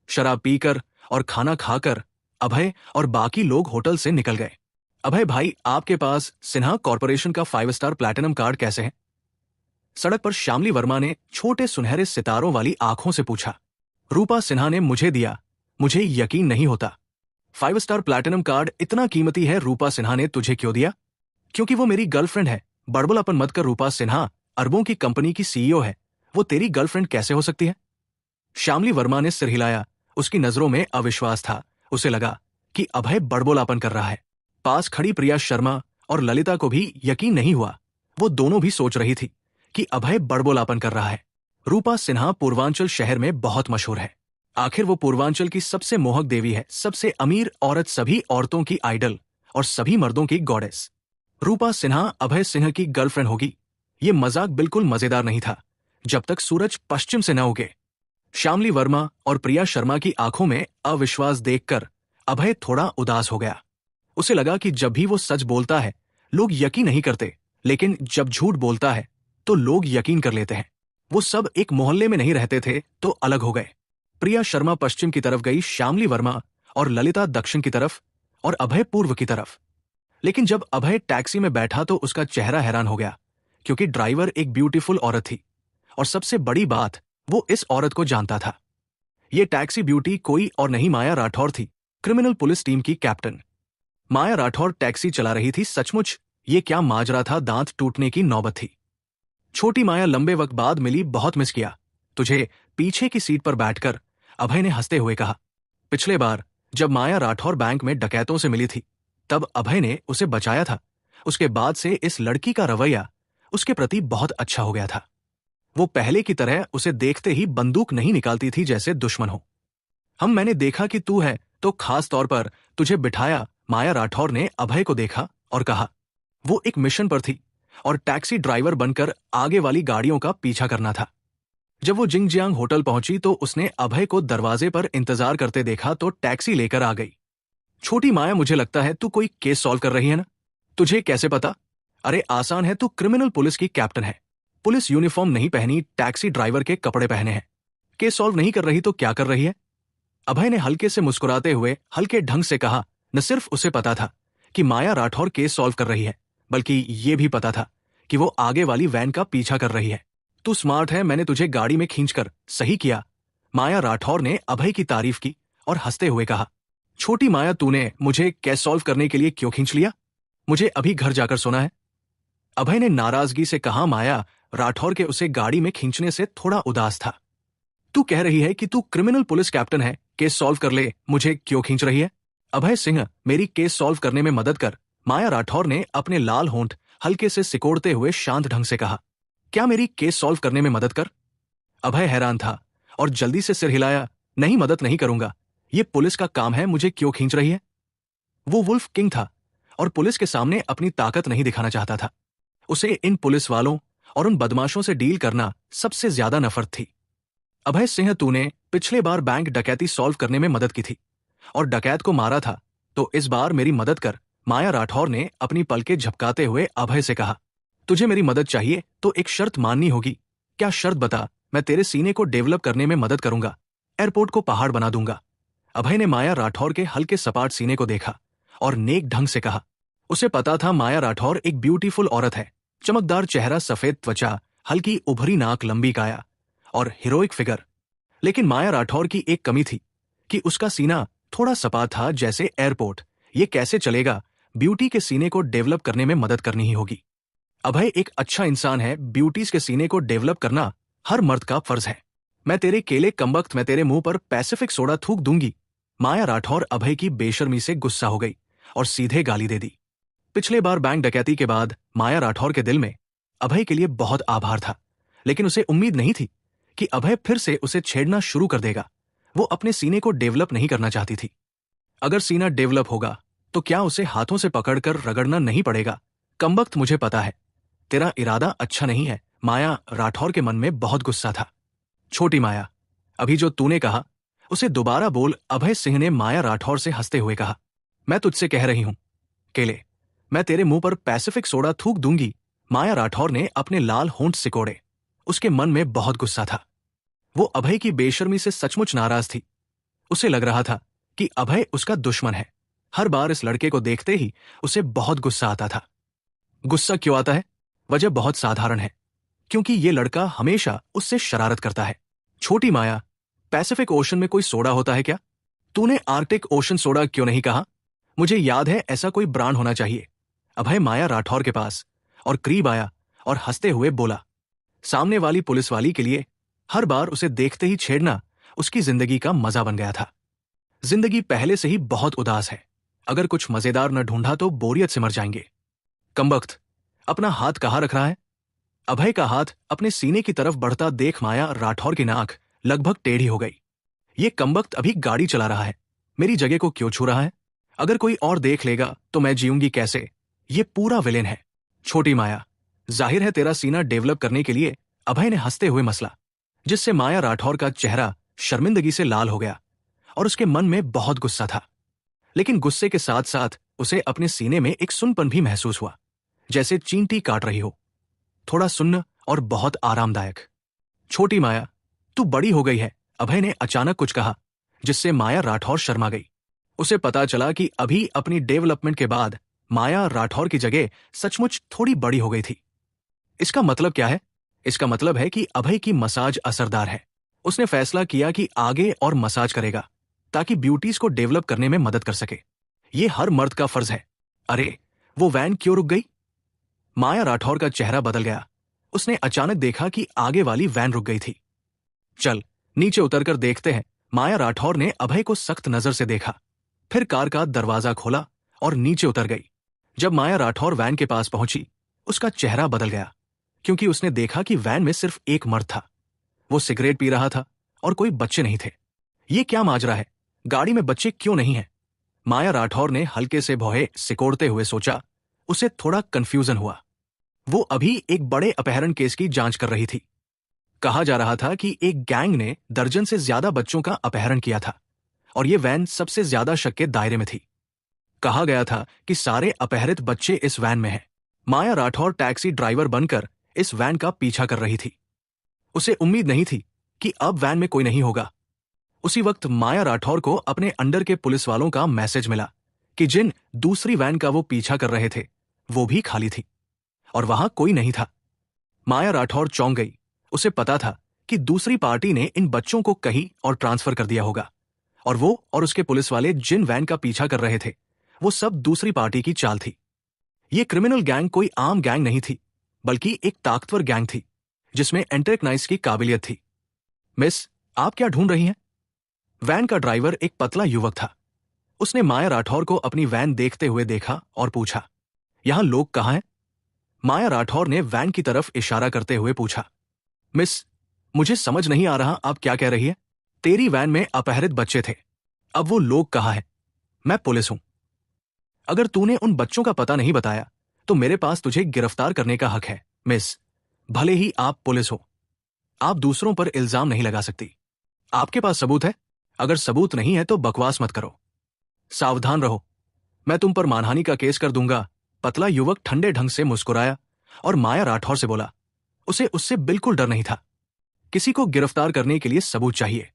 शराब पीकर और खाना खाकर अभय और बाकी लोग होटल से निकल गए। अभय भाई, आपके पास सिन्हा कॉर्पोरेशन का 5 स्टार प्लैटिनम कार्ड कैसे है? सड़क पर श्यामली वर्मा ने छोटे सुनहरे सितारों वाली आंखों से पूछा। रूपा सिन्हा ने मुझे दिया। मुझे यकीन नहीं होता। 5 स्टार प्लैटिनम कार्ड इतना कीमती है। रूपा सिन्हा ने तुझे क्यों दिया? क्योंकि वो मेरी गर्लफ्रेंड है। बड़बड़ापन मत कर। रूपा सिन्हा अरबों की कंपनी की सीईओ है, वो तेरी गर्लफ्रेंड कैसे हो सकती है? श्यामली वर्मा ने सिर हिलाया। उसकी नजरों में अविश्वास था। उसे लगा कि अभय बड़बोलापन कर रहा है। पास खड़ी प्रिया शर्मा और ललिता को भी यकीन नहीं हुआ। वो दोनों भी सोच रही थी कि अभय बड़बोलापन कर रहा है। रूपा सिन्हा पूर्वांचल शहर में बहुत मशहूर है। आखिर वो पूर्वांचल की सबसे मोहक देवी है, सबसे अमीर औरत, सभी औरतों की आइडल और सभी मर्दों की गॉडेस। रूपा सिन्हा अभय सिन्हा की गर्लफ्रेंड होगी। ये मजाक बिल्कुल मजेदार नहीं था जब तक सूरज पश्चिम से न उगे। श्यामली वर्मा और प्रिया शर्मा की आंखों में अविश्वास देखकर अभय थोड़ा उदास हो गया। उसे लगा कि जब भी वो सच बोलता है लोग यकीन नहीं करते, लेकिन जब झूठ बोलता है तो लोग यकीन कर लेते हैं। वो सब एक मोहल्ले में नहीं रहते थे तो अलग हो गए। प्रिया शर्मा पश्चिम की तरफ गई, श्यामली वर्मा और ललिता दक्षिण की तरफ और अभय पूर्व की तरफ। लेकिन जब अभय टैक्सी में बैठा तो उसका चेहरा हैरान हो गया, क्योंकि ड्राइवर एक ब्यूटीफुल औरत थी, और सबसे बड़ी बात, वो इस औरत को जानता था। ये टैक्सी ब्यूटी कोई और नहीं, माया राठौर थी, क्रिमिनल पुलिस टीम की कैप्टन। माया राठौर टैक्सी चला रही थी। सचमुच ये क्या माजरा था, दांत टूटने की नौबत थी। छोटी माया लंबे वक्त बाद मिली, बहुत मिस किया तुझे। पीछे की सीट पर बैठकर अभय ने हंसते हुए कहा। पिछले बार जब माया राठौर बैंक में डकैतों से मिली थी तब अभय ने उसे बचाया था। उसके बाद से इस लड़की का रवैया उसके प्रति बहुत अच्छा हो गया था। वो पहले की तरह उसे देखते ही बंदूक नहीं निकालती थी जैसे दुश्मन हो। मैंने देखा कि तू है तो खास तौर पर तुझे बिठाया। माया राठौर ने अभय को देखा और कहा, वो एक मिशन पर थी और टैक्सी ड्राइवर बनकर आगे वाली गाड़ियों का पीछा करना था। जब वो जिंगजियांग होटल पहुंची तो उसने अभय को दरवाजे पर इंतजार करते देखा तो टैक्सी लेकर आ गई। छोटी माया, मुझे लगता है तू कोई केस सॉल्व कर रही है ना? तुझे कैसे पता? अरे आसान है, तू क्रिमिनल पुलिस की कैप्टन है। पुलिस यूनिफॉर्म नहीं पहनी, टैक्सी ड्राइवर के कपड़े पहने हैं। केस सॉल्व नहीं कर रही तो क्या कर रही है? अभय ने हल्के से मुस्कुराते हुए हल्के ढंग से कहा। न सिर्फ उसे पता था कि माया राठौर केस सॉल्व कर रही है, बल्कि ये भी पता था कि वो आगे वाली वैन का पीछा कर रही है। तू स्मार्ट है, मैंने तुझे गाड़ी में खींचकर सही किया। माया राठौर ने अभय की तारीफ की और हंसते हुए कहा, छोटी माया, तूने मुझे केस सॉल्व करने के लिए क्यों खींच लिया? मुझे अभी घर जाकर सोना है। अभय ने नाराजगी से कहा। माया राठौर के उसे गाड़ी में खींचने से थोड़ा उदास था। तू कह रही है कि तू क्रिमिनल पुलिस कैप्टन है, केस सॉल्व कर ले, मुझे क्यों खींच रही है? अभय सिंह, मेरी केस सॉल्व करने में मदद कर। माया राठौर ने अपने लाल होंठ हल्के से सिकोड़ते हुए शांत ढंग से कहा। क्या मेरी केस सॉल्व करने में मदद कर? अभय हैरान था और जल्दी से सिर हिलाया। नहीं, मदद नहीं करूंगा, ये पुलिस का काम है, मुझे क्यों खींच रही है? वो वुल्फ किंग था और पुलिस के सामने अपनी ताकत नहीं दिखाना चाहता था। उसे इन पुलिस वालों और उन बदमाशों से डील करना सबसे ज्यादा नफरत थी। अभय सिंह, तूने पिछले बार बैंक डकैती सॉल्व करने में मदद की थी और डकैत को मारा था, तो इस बार मेरी मदद कर। माया राठौर ने अपनी पलकें झपकाते हुए अभय से कहा। तुझे मेरी मदद चाहिए तो एक शर्त माननी होगी। क्या शर्त बता? मैं तेरे सीने को डेवलप करने में मदद करूंगा, एयरपोर्ट को पहाड़ बना दूंगा। अभय ने माया राठौर के हल्के सपाट सीने को देखा और नेक ढंग से कहा। उसे पता था माया राठौर एक ब्यूटीफुल औरत है। चमकदार चेहरा, सफेद त्वचा, हल्की उभरी नाक, लंबी काया और हीरोइक फिगर। लेकिन माया राठौर की एक कमी थी कि उसका सीना थोड़ा सपाट था जैसे एयरपोर्ट। ये कैसे चलेगा? ब्यूटी के सीने को डेवलप करने में मदद करनी ही होगी। अभय एक अच्छा इंसान है, ब्यूटीज के सीने को डेवलप करना हर मर्द का फर्ज है। मैं तेरे केले कमबख्त, मैं तेरे मुंह पर पैसिफिक सोडा थूक दूंगी। माया राठौर अभय की बेशर्मी से गुस्सा हो गई और सीधे गाली दे दी। पिछले बार बैंक डकैती के बाद माया राठौर के दिल में अभय के लिए बहुत आभार था, लेकिन उसे उम्मीद नहीं थी कि अभय फिर से उसे छेड़ना शुरू कर देगा। वो अपने सीने को डेवलप नहीं करना चाहती थी। अगर सीना डेवलप होगा तो क्या उसे हाथों से पकड़कर रगड़ना नहीं पड़ेगा? कमबख्त, मुझे पता है तेरा इरादा अच्छा नहीं है। माया राठौर के मन में बहुत गुस्सा था। छोटी माया, अभी जो तूने कहा उसे दोबारा बोल। अभय सिंह ने माया राठौर से हंसते हुए कहा। मैं तुझसे कह रही हूं, केले, मैं तेरे मुंह पर पैसिफिक सोडा थूक दूंगी। माया राठौर ने अपने लाल होंठ सिकोड़े। उसके मन में बहुत गुस्सा था। वो अभय की बेशर्मी से सचमुच नाराज थी। उसे लग रहा था कि अभय उसका दुश्मन है। हर बार इस लड़के को देखते ही उसे बहुत गुस्सा आता था। गुस्सा क्यों आता है? वजह बहुत साधारण है, क्योंकि ये लड़का हमेशा उससे शरारत करता है। छोटी माया, पैसिफिक ओशन में कोई सोडा होता है क्या? तूने आर्कटिक ओशन सोडा क्यों नहीं कहा? मुझे याद है ऐसा कोई ब्रांड होना चाहिए। अभय माया राठौर के पास और करीब आया और हंसते हुए बोला। सामने वाली पुलिस वाली के लिए हर बार उसे देखते ही छेड़ना उसकी जिंदगी का मजा बन गया था। जिंदगी पहले से ही बहुत उदास है, अगर कुछ मजेदार न ढूंढा तो बोरियत से मर जाएंगे। कमबख्त, अपना हाथ कहाँ रख रहा है? अभय का हाथ अपने सीने की तरफ बढ़ता देख माया राठौर की नाक लगभग टेढ़ी हो गई। ये कमबख्त अभी गाड़ी चला रहा है, मेरी जगह को क्यों छू रहा है? अगर कोई और देख लेगा तो मैं जीऊंगी कैसे? ये पूरा विलेन है। छोटी माया, जाहिर है तेरा सीना डेवलप करने के लिए, अभय ने हंसते हुए मसला, जिससे माया राठौर का चेहरा शर्मिंदगी से लाल हो गया और उसके मन में बहुत गुस्सा था। लेकिन गुस्से के साथ साथ उसे अपने सीने में एक सुन्नपन भी महसूस हुआ, जैसे चींटी काट रही हो, थोड़ा सुन्न और बहुत आरामदायक। छोटी माया, तू बड़ी हो गई है, अभय ने अचानक कुछ कहा जिससे माया राठौर शर्मा गई। उसे पता चला कि अभी अपनी डेवलपमेंट के बाद माया राठौर की जगह सचमुच थोड़ी बड़ी हो गई थी। इसका मतलब क्या है? इसका मतलब है कि अभय की मसाज असरदार है। उसने फैसला किया कि आगे और मसाज करेगा ताकि ब्यूटीज को डेवलप करने में मदद कर सके। ये हर मर्द का फर्ज है। अरे, वो वैन क्यों रुक गई? माया राठौर का चेहरा बदल गया। उसने अचानक देखा कि आगे वाली वैन रुक गई थी। चल नीचे उतरकर देखते हैं। माया राठौर ने अभय को सख्त नजर से देखा, फिर कार का दरवाजा खोला और नीचे उतर गई। जब माया राठौर वैन के पास पहुंची, उसका चेहरा बदल गया, क्योंकि उसने देखा कि वैन में सिर्फ एक मर्द था। वो सिगरेट पी रहा था और कोई बच्चे नहीं थे। ये क्या माजरा है? गाड़ी में बच्चे क्यों नहीं हैं? माया राठौर ने हल्के से भौहे सिकोड़ते हुए सोचा। उसे थोड़ा कंफ्यूजन हुआ। वो अभी एक बड़े अपहरण केस की जांच कर रही थी। कहा जा रहा था कि एक गैंग ने दर्जन से ज्यादा बच्चों का अपहरण किया था और ये वैन सबसे ज्यादा शक के दायरे में थी। कहा गया था कि सारे अपहरित बच्चे इस वैन में हैं। माया राठौर टैक्सी ड्राइवर बनकर इस वैन का पीछा कर रही थी। उसे उम्मीद नहीं थी कि अब वैन में कोई नहीं होगा। उसी वक्त माया राठौर को अपने अंडर के पुलिस वालों का मैसेज मिला कि जिन दूसरी वैन का वो पीछा कर रहे थे वो भी खाली थी और वहां कोई नहीं था। माया राठौर चौंक गई। उसे पता था कि दूसरी पार्टी ने इन बच्चों को कहीं और ट्रांसफर कर दिया होगा और वो और उसके पुलिस वाले जिन वैन का पीछा कर रहे थे वो सब दूसरी पार्टी की चाल थी। ये क्रिमिनल गैंग कोई आम गैंग नहीं थी, बल्कि एक ताकतवर गैंग थी जिसमें एंटरकनाइज की काबिलियत थी। मिस, आप क्या ढूंढ रही हैं? वैन का ड्राइवर एक पतला युवक था। उसने माया राठौर को अपनी वैन देखते हुए देखा और पूछा, यहां लोग कहाँ हैं? माया राठौर ने वैन की तरफ इशारा करते हुए पूछा, मिस, मुझे समझ नहीं आ रहा आप क्या कह रही है। तेरी वैन में अपहरित बच्चे थे, अब वो लोग कहाँ हैं? मैं पुलिस हूं। अगर तूने उन बच्चों का पता नहीं बताया तो मेरे पास तुझे गिरफ्तार करने का हक है। मिस, भले ही आप पुलिस हो, आप दूसरों पर इल्जाम नहीं लगा सकती। आपके पास सबूत है? अगर सबूत नहीं है तो बकवास मत करो। सावधान रहो, मैं तुम पर मानहानि का केस कर दूंगा। पतला युवक ठंडे ढंग से मुस्कुराया और माया राठौर से बोला। उसे उससे बिल्कुल डर नहीं था। किसी को गिरफ्तार करने के लिए सबूत चाहिए।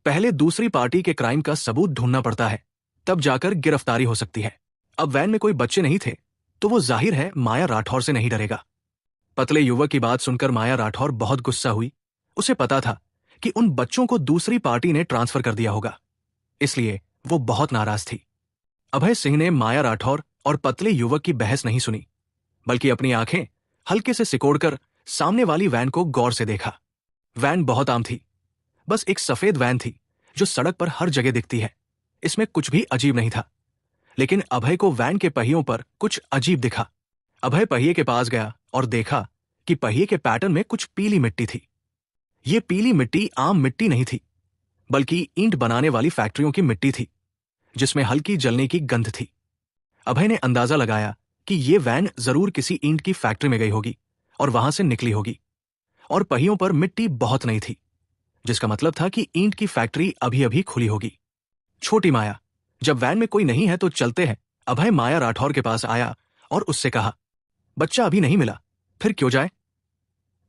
पहले दूसरी पार्टी के क्राइम का सबूत ढूंढना पड़ता है, तब जाकर गिरफ्तारी हो सकती है। अब वैन में कोई बच्चे नहीं थे तो वो जाहिर है माया राठौर से नहीं डरेगा। पतले युवक की बात सुनकर माया राठौर बहुत गुस्सा हुई। उसे पता था कि उन बच्चों को दूसरी पार्टी ने ट्रांसफर कर दिया होगा, इसलिए वो बहुत नाराज थी। अभय सिंह ने माया राठौर और पतले युवक की बहस नहीं सुनी, बल्कि अपनी आंखें हल्के से सिकोड़कर सामने वाली वैन को गौर से देखा। वैन बहुत आम थी, बस एक सफेद वैन थी जो सड़क पर हर जगह दिखती है। इसमें कुछ भी अजीब नहीं था, लेकिन अभय को वैन के पहियों पर कुछ अजीब दिखा। अभय पहिए के पास गया और देखा कि पहिए के पैटर्न में कुछ पीली मिट्टी थी। ये पीली मिट्टी आम मिट्टी नहीं थी, बल्कि ईंट बनाने वाली फैक्ट्रियों की मिट्टी थी, जिसमें हल्की जलने की गंध थी। अभय ने अंदाजा लगाया कि ये वैन जरूर किसी ईंट की फैक्ट्री में गई होगी और वहां से निकली होगी। और पहियों पर मिट्टी बहुत नहीं थी, जिसका मतलब था कि ईंट की फैक्ट्री अभी अभी खुली होगी। छोटी माया, जब वैन में कोई नहीं है तो चलते हैं। अभय माया राठौर के पास आया और उससे कहा, बच्चा अभी नहीं मिला, फिर क्यों जाए?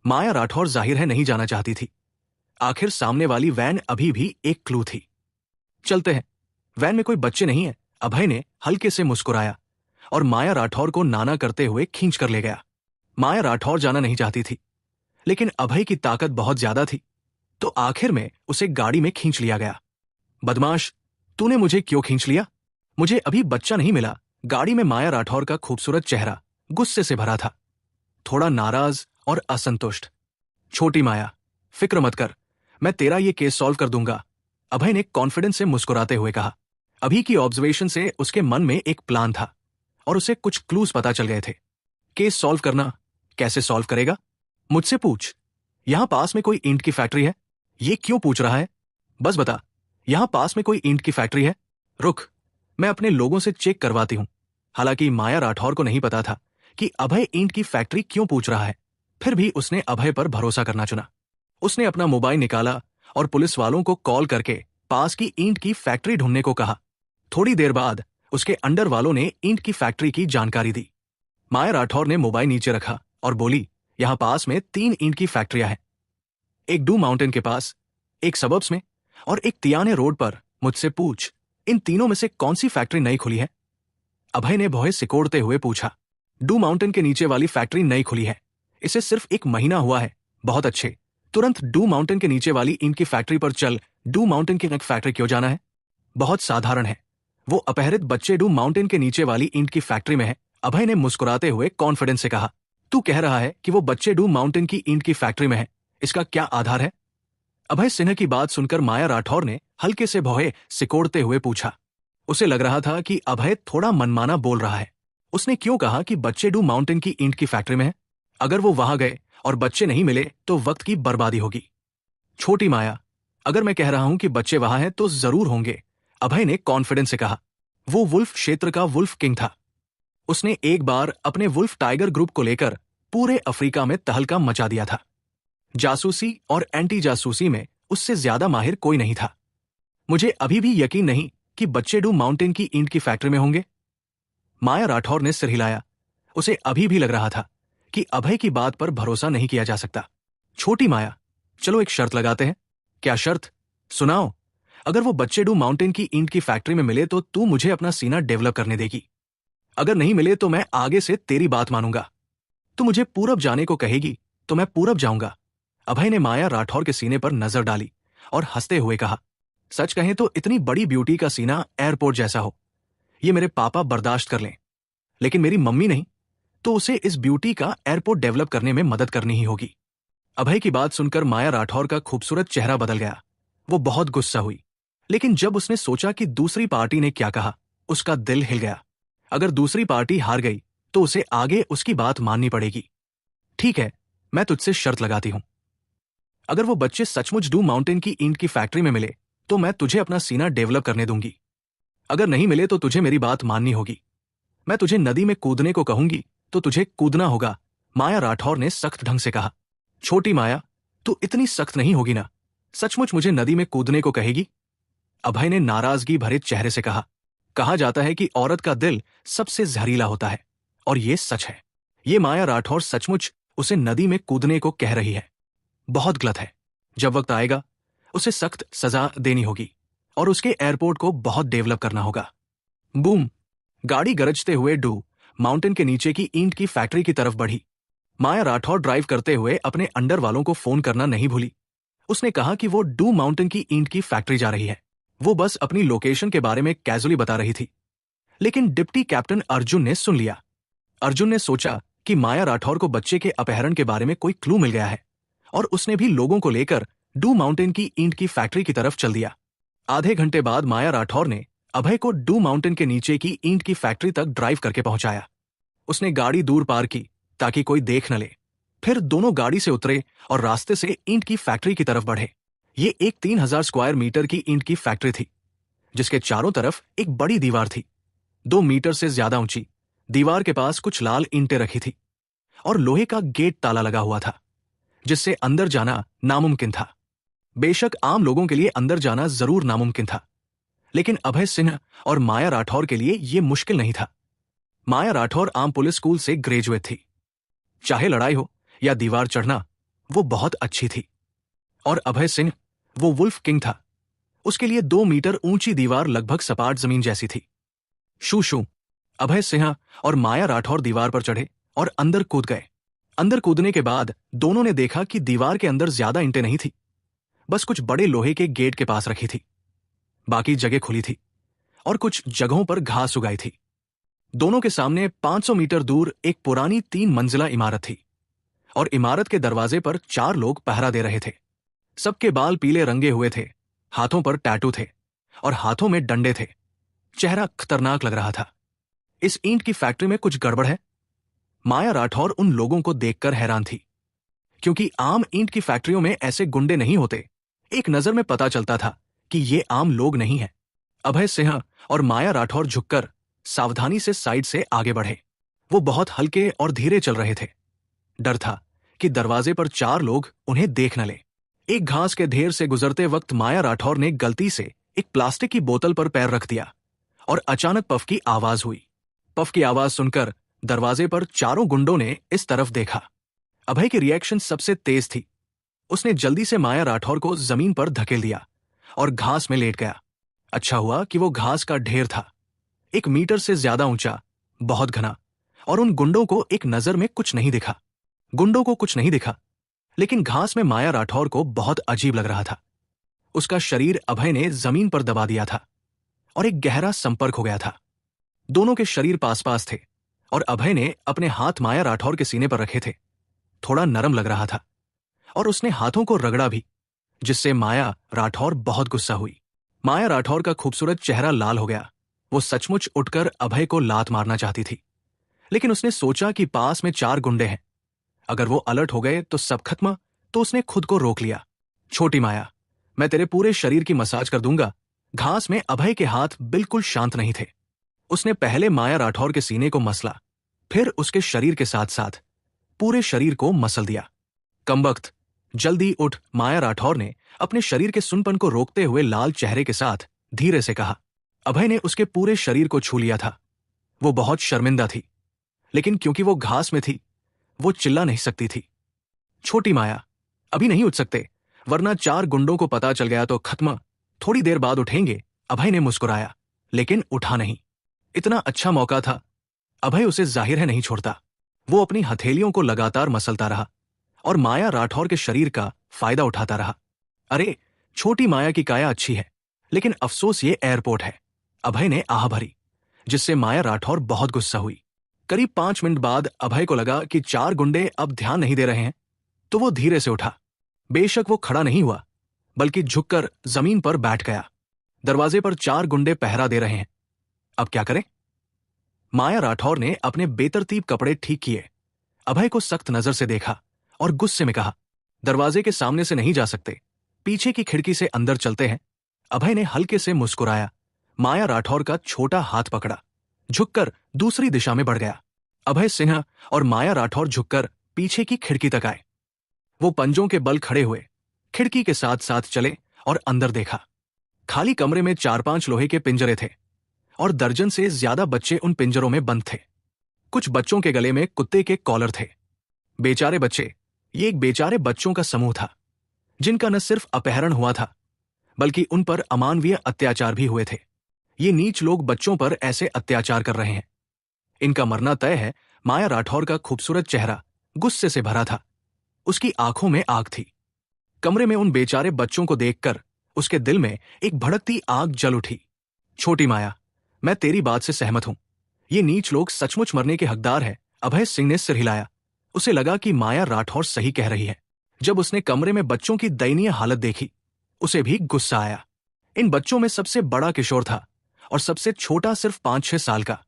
माया राठौर जाहिर है नहीं जाना चाहती थी। आखिर सामने वाली वैन अभी भी एक क्लू थी। चलते हैं, वैन में कोई बच्चे नहीं है। अभय ने हल्के से मुस्कुराया और माया राठौर को नाना करते हुए खींच कर ले गया। माया राठौर जाना नहीं चाहती थी, लेकिन अभय की ताकत बहुत ज्यादा थी, तो आखिर में उसे गाड़ी में खींच लिया गया। बदमाश, तूने मुझे क्यों खींच लिया? मुझे अभी बच्चा नहीं मिला। गाड़ी में माया राठौर का खूबसूरत चेहरा गुस्से से भरा था, थोड़ा नाराज और असंतुष्ट। छोटी माया, फिक्र मत कर, मैं तेरा ये केस सॉल्व कर दूंगा, अभय ने कॉन्फिडेंस से मुस्कुराते हुए कहा। अभी की ऑब्जर्वेशन से उसके मन में एक प्लान था और उसे कुछ क्लूज पता चल गए थे। केस सॉल्व करना? कैसे सॉल्व करेगा? मुझसे पूछ। यहां पास में कोई ईंट की फैक्ट्री है? ये क्यों पूछ रहा है? बस बता, यहां पास में कोई ईंट की फैक्ट्री है? रुक, मैं अपने लोगों से चेक करवाती हूं। हालांकि माया राठौर को नहीं पता था कि अभय ईंट की फैक्ट्री क्यों पूछ रहा है, फिर भी उसने अभय पर भरोसा करना चुना। उसने अपना मोबाइल निकाला और पुलिस वालों को कॉल करके पास की ईंट की फैक्ट्री ढूंढने को कहा। थोड़ी देर बाद उसके अंडर वालों ने ईंट की फैक्ट्री की जानकारी दी। माया राठौर ने मोबाइल नीचे रखा और बोली, यहां पास में 3 ईंट की फैक्ट्रियां हैं। एक डू माउंटेन के पास, एक सबर्ब्स में और एक तियाने रोड पर। मुझसे पूछ, इन तीनों में से कौन सी फैक्ट्री नई खुली है? अभय ने भौहें सिकोड़ते हुए पूछा। डू माउंटेन के नीचे वाली फैक्ट्री नई खुली है, इसे सिर्फ 1 महीना हुआ है। बहुत अच्छे, तुरंत डू माउंटेन के नीचे वाली ईंट की फैक्ट्री पर चल। डू माउंटेन की फैक्ट्री क्यों जाना है? बहुत साधारण है, वो अपहरित बच्चे डू माउंटेन के नीचे वाली ईंट की फैक्ट्री में है, अभय ने मुस्कुराते हुए कॉन्फिडेंस से कहा। तू कह रहा है कि वो बच्चे डू माउंटेन की ईंट की फैक्ट्री में है, इसका क्या आधार है? अभय सिन्हा की बात सुनकर माया राठौर ने हल्के से भौहें सिकोड़ते हुए पूछा। उसे लग रहा था कि अभय थोड़ा मनमाना बोल रहा है। उसने क्यों कहा कि बच्चे डू माउंटेन की ईंट की फैक्ट्री में है? अगर वो वहां गए और बच्चे नहीं मिले तो वक्त की बर्बादी होगी। छोटी माया, अगर मैं कह रहा हूं कि बच्चे वहां हैं तो जरूर होंगे, अभय ने कॉन्फिडेंस से कहा। वो वुल्फ क्षेत्र का वुल्फ किंग था। उसने एक बार अपने वुल्फ टाइगर ग्रुप को लेकर पूरे अफ्रीका में तहलका मचा दिया था। जासूसी और एंटी जासूसी में उससे ज्यादा माहिर कोई नहीं था। मुझे अभी भी यकीन नहीं कि बच्चे डू माउंटेन की ईंट की फैक्ट्री में होंगे। माया राठौर ने सिर हिलाया। उसे अभी भी लग रहा था कि अभय की बात पर भरोसा नहीं किया जा सकता। छोटी माया, चलो एक शर्त लगाते हैं। क्या शर्त? सुनाओ। अगर वो बच्चे डू माउंटेन की ईंट की फैक्ट्री में मिले तो तू मुझे अपना सीना डेवलप करने देगी। अगर नहीं मिले तो मैं आगे से तेरी बात मानूंगा। तू मुझे पूरब जाने को कहेगी तो मैं पूरब जाऊंगा। अभय ने माया राठौर के सीने पर नजर डाली और हंसते हुए कहा, सच कहें तो इतनी बड़ी ब्यूटी का सीना एयरपोर्ट जैसा हो, ये मेरे पापा बर्दाश्त कर लें, लेकिन मेरी मम्मी नहीं, तो उसे इस ब्यूटी का एयरपोर्ट डेवलप करने में मदद करनी ही होगी। अभय की बात सुनकर माया राठौर का खूबसूरत चेहरा बदल गया। वो बहुत गुस्सा हुई, लेकिन जब उसने सोचा कि दूसरी पार्टी ने क्या कहा, उसका दिल हिल गया। अगर दूसरी पार्टी हार गई तो उसे आगे उसकी बात माननी पड़ेगी। ठीक है, मैं तुझसे शर्त लगाती हूं। अगर वो बच्चे सचमुच डू माउंटेन की ईंट की फैक्ट्री में मिले तो मैं तुझे अपना सीना डेवलप करने दूंगी। अगर नहीं मिले तो तुझे मेरी बात माननी होगी। मैं तुझे नदी में कूदने को कहूंगी तो तुझे कूदना होगा, माया राठौर ने सख्त ढंग से कहा। छोटी माया, तू इतनी सख्त नहीं होगी ना? सचमुच मुझे नदी में कूदने को कहेगी? अभय ने नाराजगी भरे चेहरे से कहा। कहा जाता है कि औरत का दिल सबसे जहरीला होता है, और ये सच है। ये माया राठौर सचमुच उसे नदी में कूदने को कह रही है। बहुत गलत है। जब वक्त आएगा उसे सख्त सजा देनी होगी और उसके एयरपोर्ट को बहुत डेवलप करना होगा। बूम! गाड़ी गरजते हुए डू माउंटेन के नीचे की ईंट की फैक्ट्री की तरफ बढ़ी। माया राठौर ड्राइव करते हुए अपने अंडर वालों को फोन करना नहीं भूली। उसने कहा कि वो डू माउंटेन की ईंट की फैक्ट्री जा रही है। वो बस अपनी लोकेशन के बारे में कैजुअली बता रही थी, लेकिन डिप्टी कैप्टन अर्जुन ने सुन लिया। अर्जुन ने सोचा कि माया राठौर को बच्चे के अपहरण के बारे में कोई क्लू मिल गया है, और उसने भी लोगों को लेकर डू माउंटेन की ईंट की फैक्ट्री की तरफ चल दिया। आधे घंटे बाद माया राठौर ने अभय को डू माउंटेन के नीचे की ईंट की फैक्ट्री तक ड्राइव करके पहुंचाया। उसने गाड़ी दूर पार की ताकि कोई देख न ले। फिर दोनों गाड़ी से उतरे और रास्ते से ईंट की फैक्ट्री की तरफ बढ़े। ये एक 3000 स्क्वायर मीटर की ईंट की फैक्ट्री थी, जिसके चारों तरफ एक बड़ी दीवार थी, 2 मीटर से ज्यादा ऊंची। दीवार के पास कुछ लाल ईंटें रखी थी और लोहे का गेट ताला लगा हुआ था, जिससे अंदर जाना नामुमकिन था। बेशक आम लोगों के लिए अंदर जाना जरूर नामुमकिन था, लेकिन अभय सिन्हा और माया राठौर के लिए यह मुश्किल नहीं था। माया राठौर आम पुलिस स्कूल से ग्रेजुएट थी। चाहे लड़ाई हो या दीवार चढ़ना, वो बहुत अच्छी थी। और अभय सिंह, वो वुल्फ किंग था। उसके लिए 2 मीटर ऊंची दीवार लगभग सपाट जमीन जैसी थी। शू शू! अभय सिन्हा और माया राठौर दीवार पर चढ़े और अंदर कूद गए। अंदर कूदने के बाद दोनों ने देखा कि दीवार के अंदर ज्यादा ईंटें नहीं थी, बस कुछ बड़े लोहे के गेट के पास रखी थी। बाकी जगह खुली थी और कुछ जगहों पर घास उगाई थी। दोनों के सामने 500 मीटर दूर एक पुरानी 3 मंजिला इमारत थी, और इमारत के दरवाजे पर 4 लोग पहरा दे रहे थे। सबके बाल पीले रंगे हुए थे, हाथों पर टैटू थे और हाथों में डंडे थे। चेहरा खतरनाक लग रहा था। इस ईंट की फैक्ट्री में कुछ गड़बड़ है। माया राठौर उन लोगों को देखकर हैरान थी, क्योंकि आम ईंट की फैक्ट्रियों में ऐसे गुंडे नहीं होते। एक नजर में पता चलता था कि ये आम लोग नहीं हैं। अभय सिंह और माया राठौर झुककर सावधानी से साइड से आगे बढ़े। वो बहुत हल्के और धीरे चल रहे थे। डर था कि दरवाजे पर 4 लोग उन्हें देख न ले। एक घास के ढेर से गुजरते वक्त माया राठौर ने गलती से एक प्लास्टिक की बोतल पर पैर रख दिया और अचानक पफ की आवाज हुई। पफ की आवाज सुनकर दरवाजे पर चारों गुंडों ने इस तरफ देखा। अभय की रिएक्शन सबसे तेज थी। उसने जल्दी से माया राठौर को जमीन पर धकेल दिया और घास में लेट गया। अच्छा हुआ कि वो घास का ढेर था, 1 मीटर से ज्यादा ऊंचा, बहुत घना, और उन गुंडों को एक नजर में कुछ नहीं दिखा। गुंडों को कुछ नहीं दिखा, लेकिन घास में माया राठौर को बहुत अजीब लग रहा था। उसका शरीर अभय ने जमीन पर दबा दिया था और एक गहरा संपर्क हो गया था। दोनों के शरीर पास पास थे और अभय ने अपने हाथ माया राठौर के सीने पर रखे थे। थोड़ा नरम लग रहा था और उसने हाथों को रगड़ा भी, जिससे माया राठौर बहुत गुस्सा हुई। माया राठौर का खूबसूरत चेहरा लाल हो गया। वो सचमुच उठकर अभय को लात मारना चाहती थी, लेकिन उसने सोचा कि पास में 4 गुंडे हैं। अगर वो अलर्ट हो गए तो सब खत्म। तो उसने खुद को रोक लिया। छोटी माया, मैं तेरे पूरे शरीर की मसाज कर दूंगा। घास में अभय के हाथ बिल्कुल शांत नहीं थे। उसने पहले माया राठौर के सीने को मसला, फिर उसके शरीर के साथ साथ पूरे शरीर को मसल दिया। कमबख्त, जल्दी उठ, माया राठौर ने अपने शरीर के सुनपन को रोकते हुए लाल चेहरे के साथ धीरे से कहा। अभय ने उसके पूरे शरीर को छू लिया था। वो बहुत शर्मिंदा थी, लेकिन क्योंकि वो घास में थी, वो चिल्ला नहीं सकती थी। छोटी माया, अभी नहीं उठ सकते, वरना 4 गुंडों को पता चल गया तो खत्म। थोड़ी देर बाद उठेंगे। अभय ने मुस्कुराया, लेकिन उठा नहीं। इतना अच्छा मौका था। अभय उसे जाहिर है नहीं छोड़ता। वो अपनी हथेलियों को लगातार मसलता रहा और माया राठौर के शरीर का फायदा उठाता रहा। अरे, छोटी माया की काया अच्छी है, लेकिन अफसोस ये एयरपोर्ट है। अभय ने आह भरी, जिससे माया राठौर बहुत गुस्सा हुई। करीब 5 मिनट बाद अभय को लगा कि 4 गुंडे अब ध्यान नहीं दे रहे हैं, तो वो धीरे से उठा। बेशक वो खड़ा नहीं हुआ, बल्कि झुककर जमीन पर बैठ गया। दरवाजे पर 4 गुंडे पहरा दे रहे हैं। अब क्या करें? माया राठौर ने अपने बेतरतीब कपड़े ठीक किए, अभय को सख्त नजर से देखा और गुस्से में कहा, दरवाजे के सामने से नहीं जा सकते, पीछे की खिड़की से अंदर चलते हैं। अभय ने हल्के से मुस्कुराया, माया राठौर का छोटा हाथ पकड़ा, झुककर दूसरी दिशा में बढ़ गया। अभय सिन्हा और माया राठौर झुककर पीछे की खिड़की तक आए। वो पंजों के बल खड़े हुए खिड़की के साथ साथ चले और अंदर देखा। खाली कमरे में 4-5 लोहे के पिंजरे थे और दर्जन से ज्यादा बच्चे उन पिंजरों में बंद थे। कुछ बच्चों के गले में कुत्ते के कॉलर थे। बेचारे बच्चे, ये एक बेचारे बच्चों का समूह था, जिनका न सिर्फ अपहरण हुआ था, बल्कि उन पर अमानवीय अत्याचार भी हुए थे। ये नीच लोग बच्चों पर ऐसे अत्याचार कर रहे हैं। इनका मरना तय है। माया राठौर का खूबसूरत चेहरा गुस्से से भरा था। उसकी आंखों में आग थी। कमरे में उन बेचारे बच्चों को देखकर उसके दिल में एक भड़कती आग जल उठी। छोटी माया, मैं तेरी बात से सहमत हूं। ये नीच लोग सचमुच मरने के हकदार हैं। अभय सिंह ने सिर हिलाया। उसे लगा कि माया राठौर सही कह रही है। जब उसने कमरे में बच्चों की दयनीय हालत देखी, उसे भी गुस्सा आया। इन बच्चों में सबसे बड़ा किशोर था और सबसे छोटा सिर्फ 5-6 साल का,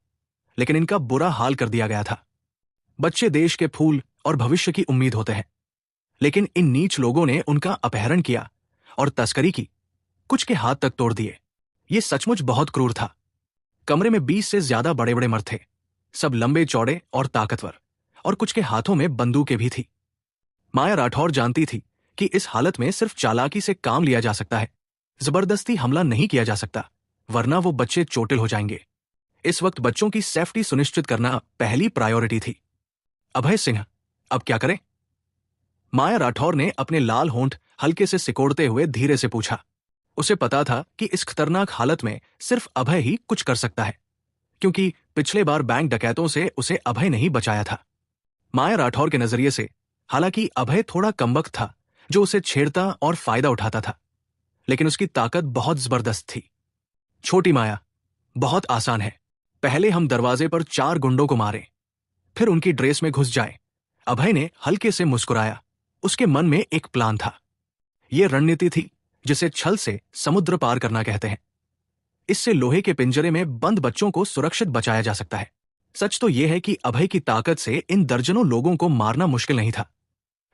लेकिन इनका बुरा हाल कर दिया गया था। बच्चे देश के फूल और भविष्य की उम्मीद होते हैं, लेकिन इन नीच लोगों ने उनका अपहरण किया और तस्करी की, कुछ के हाथ तक तोड़ दिए। ये सचमुच बहुत क्रूर था। कमरे में 20 से ज्यादा बड़े बड़े मर्द थे, सब लंबे चौड़े और ताकतवर, और कुछ के हाथों में बंदूकें भी थी। माया राठौर जानती थी कि इस हालत में सिर्फ चालाकी से काम लिया जा सकता है, जबरदस्ती हमला नहीं किया जा सकता, वरना वो बच्चे चोटिल हो जाएंगे। इस वक्त बच्चों की सेफ्टी सुनिश्चित करना पहली प्रायोरिटी थी। अभय सिंह, अब क्या करें? माया राठौर ने अपने लाल होंठ हल्के से सिकोड़ते हुए धीरे से पूछा। उसे पता था कि इस खतरनाक हालत में सिर्फ अभय ही कुछ कर सकता है, क्योंकि पिछले बार बैंक डकैतों से उसे अभय ने ही बचाया था। माया राठौर के नजरिए से हालांकि अभय थोड़ा कमबख्त था, जो उसे छेड़ता और फायदा उठाता था, लेकिन उसकी ताकत बहुत जबरदस्त थी। छोटी माया, बहुत आसान है। पहले हम दरवाजे पर 4 गुंडों को मारें, फिर उनकी ड्रेस में घुस जाएं। अभय ने हल्के से मुस्कुराया। उसके मन में एक प्लान था। यह रणनीति थी जिसे छल से समुद्र पार करना कहते हैं। इससे लोहे के पिंजरे में बंद बच्चों को सुरक्षित बचाया जा सकता है। सच तो यह है कि अभय की ताकत से इन दर्जनों लोगों को मारना मुश्किल नहीं था,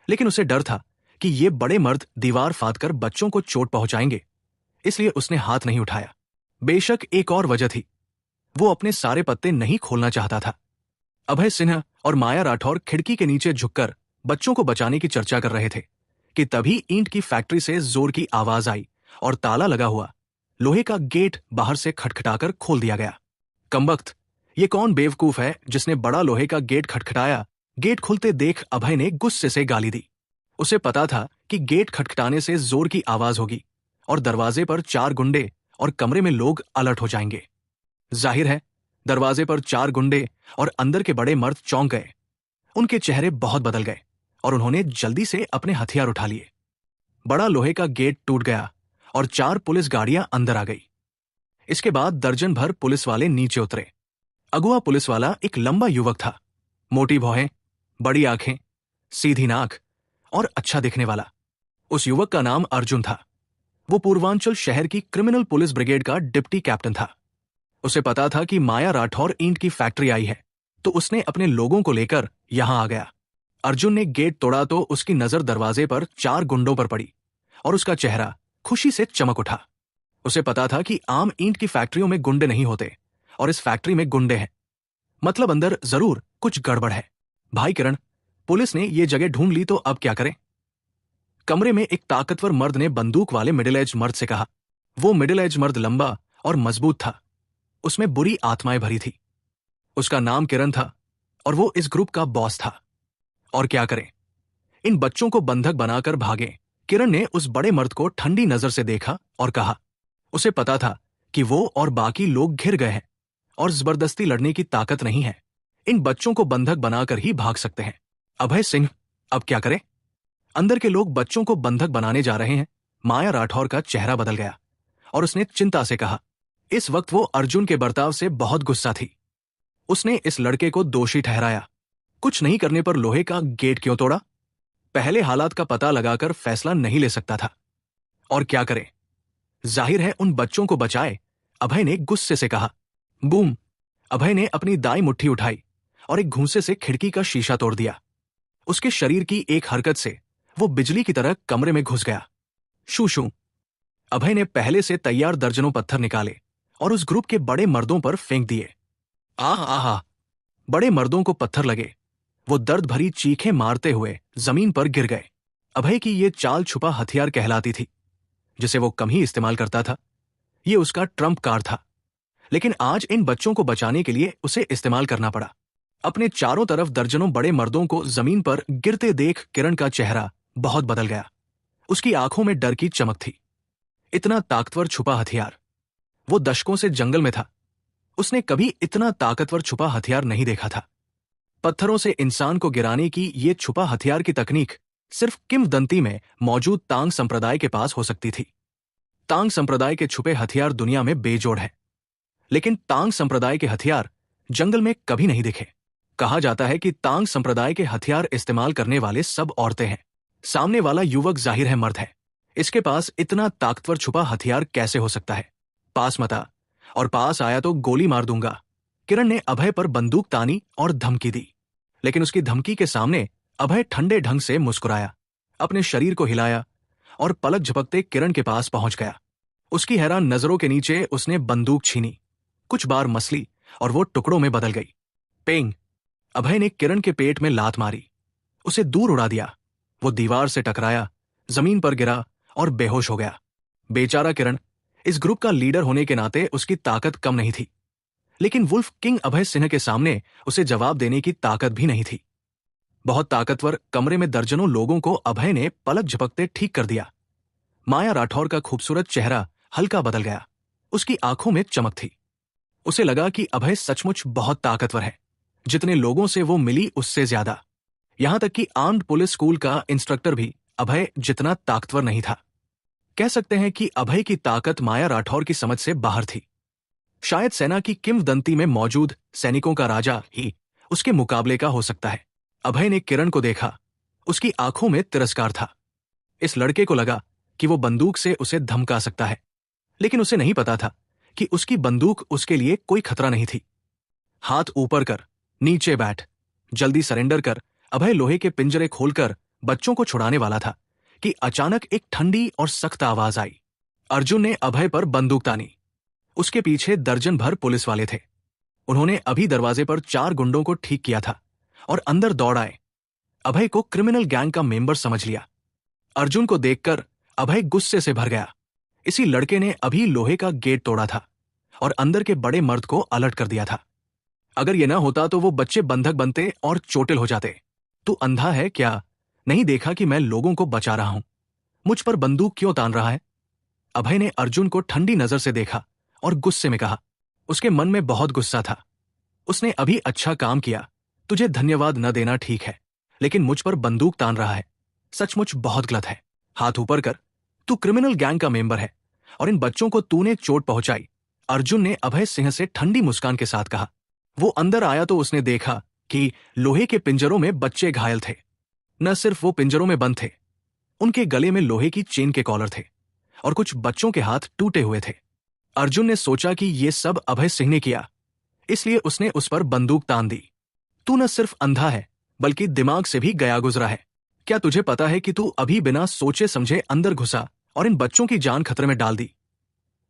लेकिन उसे डर था कि ये बड़े मर्द दीवार फाड़कर बच्चों को चोट पहुंचाएंगे, इसलिए उसने हाथ नहीं उठाया। बेशक एक और वजह थी, वो अपने सारे पत्ते नहीं खोलना चाहता था। अभय सिन्हा और माया राठौर खिड़की के नीचे झुककर बच्चों को बचाने की चर्चा कर रहे थे कि तभी ईंट की फैक्ट्री से जोर की आवाज आई और ताला लगा हुआ लोहे का गेट बाहर से खटखटाकर खोल दिया गया। कमबख्त, ये कौन बेवकूफ है जिसने बड़ा लोहे का गेट खटखटाया? गेट खुलते देख अभय ने गुस्से से गाली दी। उसे पता था कि गेट खटखटाने से जोर की आवाज होगी और दरवाजे पर 4 गुंडे और कमरे में लोग अलर्ट हो जाएंगे। जाहिर है, दरवाजे पर 4 गुंडे और अंदर के बड़े मर्द चौंक गए। उनके चेहरे बहुत बदल गए और उन्होंने जल्दी से अपने हथियार उठा लिए। बड़ा लोहे का गेट टूट गया और 4 पुलिस गाड़ियां अंदर आ गई। इसके बाद दर्जन भर पुलिस वाले नीचे उतरे। अगुआ पुलिस वाला एक लंबा युवक था, मोटी भौहें, बड़ी आंखें, सीधी नाक और अच्छा दिखने वाला। उस युवक का नाम अर्जुन था। वो पूर्वांचल शहर की क्रिमिनल पुलिस ब्रिगेड का डिप्टी कैप्टन था। उसे पता था कि माया राठौर ईंट की फैक्ट्री आई है, तो उसने अपने लोगों को लेकर यहां आ गया। अर्जुन ने गेट तोड़ा तो उसकी नजर दरवाजे पर 4 गुंडों पर पड़ी और उसका चेहरा खुशी से चमक उठा। उसे पता था कि आम ईंट की फैक्ट्रियों में गुंडे नहीं होते और इस फैक्ट्री में गुंडे हैं, मतलब अंदर जरूर कुछ गड़बड़ है। भाई किरण, पुलिस ने ये जगह ढूंढ ली तो अब क्या करें? कमरे में एक ताकतवर मर्द ने बंदूक वाले मिडिल एज मर्द से कहा। वो मिडिल एज मर्द लंबा और मजबूत था, उसमें बुरी आत्माएं भरी थी। उसका नाम किरण था और वो इस ग्रुप का बॉस था। और क्या करें, इन बच्चों को बंधक बनाकर भागे। किरण ने उस बड़े मर्द को ठंडी नजर से देखा और कहा। उसे पता था कि वो और बाकी लोग घिर गए हैं और जबरदस्ती लड़ने की ताकत नहीं है। इन बच्चों को बंधक बनाकर ही भाग सकते हैं। अभय सिंह, अब क्या करें? अंदर के लोग बच्चों को बंधक बनाने जा रहे हैं। माया राठौर का चेहरा बदल गया और उसने चिंता से कहा। इस वक्त वो अर्जुन के बर्ताव से बहुत गुस्सा थी। उसने इस लड़के को दोषी ठहराया। कुछ नहीं करने पर लोहे का गेट क्यों तोड़ा? पहले हालात का पता लगाकर फैसला नहीं ले सकता था। और क्या करे, जाहिर है उन बच्चों को बचाए, अभय ने गुस्से से कहा। बूम! अभय ने अपनी दाई मुट्ठी उठाई और एक घूंसे से खिड़की का शीशा तोड़ दिया। उसके शरीर की एक हरकत से वो बिजली की तरह कमरे में घुस गया। शू शू! अभय ने पहले से तैयार दर्जनों पत्थर निकाले और उस ग्रुप के बड़े मर्दों पर फेंक दिए। आह आह! बड़े मर्दों को पत्थर लगे। वो दर्द भरी चीखें मारते हुए जमीन पर गिर गए। अभय की ये चाल छुपा हथियार कहलाती थी, जिसे वो कम ही इस्तेमाल करता था। ये उसका ट्रम्प कार्ड था, लेकिन आज इन बच्चों को बचाने के लिए उसे इस्तेमाल करना पड़ा। अपने चारों तरफ दर्जनों बड़े मर्दों को जमीन पर गिरते देख किरण का चेहरा बहुत बदल गया। उसकी आंखों में डर की चमक थी। इतना ताकतवर छुपा हथियार! वो दशकों से जंगल में था, उसने कभी इतना ताकतवर छुपा हथियार नहीं देखा था। पत्थरों से इंसान को गिराने की ये छुपा हथियार की तकनीक सिर्फ किंवदंती में मौजूद तांग संप्रदाय के पास हो सकती थी। तांग संप्रदाय के छुपे हथियार दुनिया में बेजोड़ हैं, लेकिन तांग संप्रदाय के हथियार जंगल में कभी नहीं दिखे। कहा जाता है कि तांग संप्रदाय के हथियार इस्तेमाल करने वाले सब औरतें हैं। सामने वाला युवक जाहिर है मर्द है। इसके पास इतना ताकतवर छुपा हथियार कैसे हो सकता है? पास मत आ, और पास आया तो गोली मार दूंगा। किरण ने अभय पर बंदूक तानी और धमकी दी, लेकिन उसकी धमकी के सामने अभय ठंडे ढंग से मुस्कुराया, अपने शरीर को हिलाया और पलक झपकते किरण के पास पहुंच गया। उसकी हैरान नजरों के नीचे उसने बंदूक छीनी, कुछ बार मसली और वो टुकड़ों में बदल गई। पेंग! अभय ने किरण के पेट में लात मारी, उसे दूर उड़ा दिया। वो दीवार से टकराया, जमीन पर गिरा और बेहोश हो गया। बेचारा किरण! इस ग्रुप का लीडर होने के नाते उसकी ताकत कम नहीं थी, लेकिन वुल्फ किंग अभय सिंह के सामने उसे जवाब देने की ताकत भी नहीं थी। बहुत ताकतवर कमरे में दर्जनों लोगों को अभय ने पलक झपकते ठीक कर दिया। माया राठौर का खूबसूरत चेहरा हल्का बदल गया, उसकी आंखों में चमक थी। उसे लगा कि अभय सचमुच बहुत ताकतवर है। जितने लोगों से वो मिली उससे ज्यादा। यहां तक कि आर्म्ड पुलिस स्कूल का इंस्ट्रक्टर भी अभय जितना ताकतवर नहीं था। कह सकते हैं कि अभय की ताकत माया राठौर की समझ से बाहर थी। शायद सेना की किंवदंती में मौजूद सैनिकों का राजा ही उसके मुकाबले का हो सकता है। अभय ने किरण को देखा, उसकी आंखों में तिरस्कार था। इस लड़के को लगा कि वो बंदूक से उसे धमका सकता है, लेकिन उसे नहीं पता था कि उसकी बंदूक उसके लिए कोई खतरा नहीं थी। हाथ ऊपर कर, नीचे बैठ, जल्दी सरेंडर कर। अभय लोहे के पिंजरे खोलकर बच्चों को छुड़ाने वाला था कि अचानक एक ठंडी और सख्त आवाज आई। अर्जुन ने अभय पर बंदूक तानी। उसके पीछे दर्जन भर पुलिस वाले थे। उन्होंने अभी दरवाजे पर 4 गुंडों को ठीक किया था और अंदर दौड़ आए। अभय को क्रिमिनल गैंग का मेंबर समझ लिया। अर्जुन को देखकर अभय गुस्से से भर गया। इसी लड़के ने अभी लोहे का गेट तोड़ा था और अंदर के बड़े मर्द को अलर्ट कर दिया था। अगर यह ना होता तो वो बच्चे बंधक बनते और चोटिल हो जाते। तू अंधा है क्या? नहीं देखा कि मैं लोगों को बचा रहा हूं? मुझ पर बंदूक क्यों तान रहा है? अभय ने अर्जुन को ठंडी नजर से देखा और गुस्से में कहा। उसके मन में बहुत गुस्सा था। उसने अभी अच्छा काम किया, तुझे धन्यवाद न देना ठीक है, लेकिन मुझ पर बंदूक तान रहा है, सचमुच बहुत गलत है। हाथ ऊपर कर, तू क्रिमिनल गैंग का मेंबर है और इन बच्चों को तूने चोट पहुंचाई। अर्जुन ने अभय सिंह से ठंडी मुस्कान के साथ कहा। वो अंदर आया तो उसने देखा कि लोहे के पिंजरों में बच्चे घायल थे। न सिर्फ वो पिंजरों में बंद थे, उनके गले में लोहे की चेन के कॉलर थे और कुछ बच्चों के हाथ टूटे हुए थे। अर्जुन ने सोचा कि ये सब अभय सिंह ने किया, इसलिए उसने उस पर बंदूक तान दी। तू न सिर्फ अंधा है बल्कि दिमाग से भी गया गुजरा है। क्या तुझे पता है कि तू अभी बिना सोचे समझे अंदर घुसा और इन बच्चों की जान खतरे में डाल दी?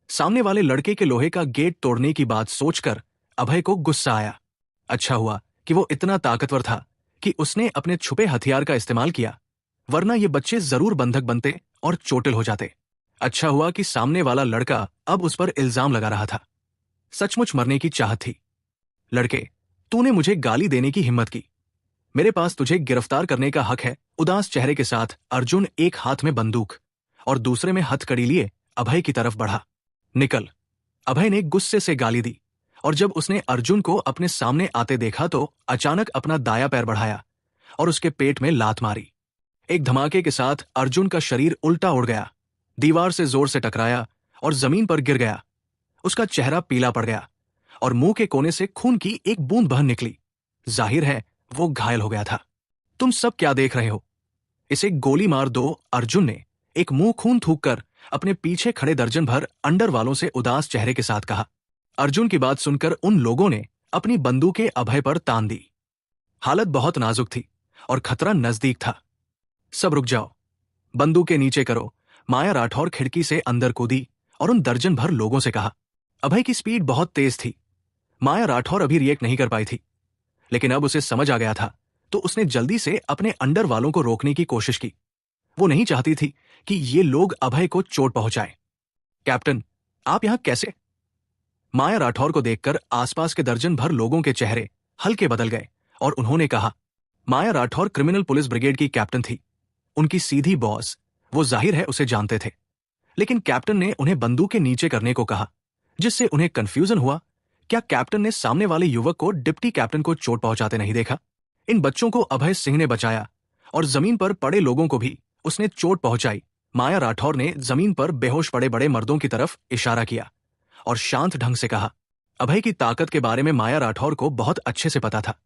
सामने वाले लड़के के लोहे का गेट तोड़ने की बात सोचकर अभय को गुस्सा आया। अच्छा हुआ कि वो इतना ताकतवर था कि उसने अपने छुपे हथियार का इस्तेमाल किया, वरना ये बच्चे जरूर बंधक बनते और चोटिल हो जाते। अच्छा हुआ कि सामने वाला लड़का अब उस पर इल्जाम लगा रहा था। सचमुच मरने की चाहत थी। लड़के, तूने मुझे गाली देने की हिम्मत की। मेरे पास तुझे गिरफ्तार करने का हक है। उदास चेहरे के साथ अर्जुन एक हाथ में बंदूक और दूसरे में हथकड़ी लिए अभय की तरफ बढ़ा। निकल। अभय ने गुस्से से गाली दी और जब उसने अर्जुन को अपने सामने आते देखा तो अचानक अपना दाया पैर बढ़ाया और उसके पेट में लात मारी। एक धमाके के साथ अर्जुन का शरीर उल्टा उड़ गया, दीवार से जोर से टकराया और जमीन पर गिर गया। उसका चेहरा पीला पड़ गया और मुंह के कोने से खून की एक बूंद बह निकली। जाहिर है वो घायल हो गया था। तुम सब क्या देख रहे हो? इसे गोली मार दो, अर्जुन ने एक मुंह खून थूककर अपने पीछे खड़े दर्जन भर अंडर वालों से उदास चेहरे के साथ कहा। अर्जुन की बात सुनकर उन लोगों ने अपनी बंदूकें अभय पर तान दी। हालत बहुत नाजुक थी और खतरा नजदीक था। सब रुक जाओ, बंदूकें नीचे करो। माया राठौर खिड़की से अंदर कूदी और उन दर्जन भर लोगों से कहा। अभय की स्पीड बहुत तेज थी। माया राठौर अभी रिएक्ट नहीं कर पाई थी, लेकिन अब उसे समझ आ गया था तो उसने जल्दी से अपने अंडर वालों को रोकने की कोशिश की। वो नहीं चाहती थी कि ये लोग अभय को चोट पहुंचाएं। कैप्टन, आप यहां कैसे? माया राठौर को देखकर आसपास के दर्जन भर लोगों के चेहरे हल्के बदल गए और उन्होंने कहा। माया राठौर क्रिमिनल पुलिस ब्रिगेड की कैप्टन थी, उनकी सीधी बॉस। वो जाहिर है उसे जानते थे, लेकिन कैप्टन ने उन्हें बंदूकें नीचे करने को कहा, जिससे उन्हें कंफ्यूजन हुआ। क्या कैप्टन ने सामने वाले युवक को डिप्टी कैप्टन को चोट पहुंचाते नहीं देखा? इन बच्चों को अभय सिंह ने बचाया और जमीन पर पड़े लोगों को भी उसने चोट पहुंचाई। माया राठौर ने जमीन पर बेहोश पड़े बड़े मर्दों की तरफ इशारा किया और शांत ढंग से कहा। अभय की ताकत के बारे में माया राठौर को बहुत अच्छे से पता था।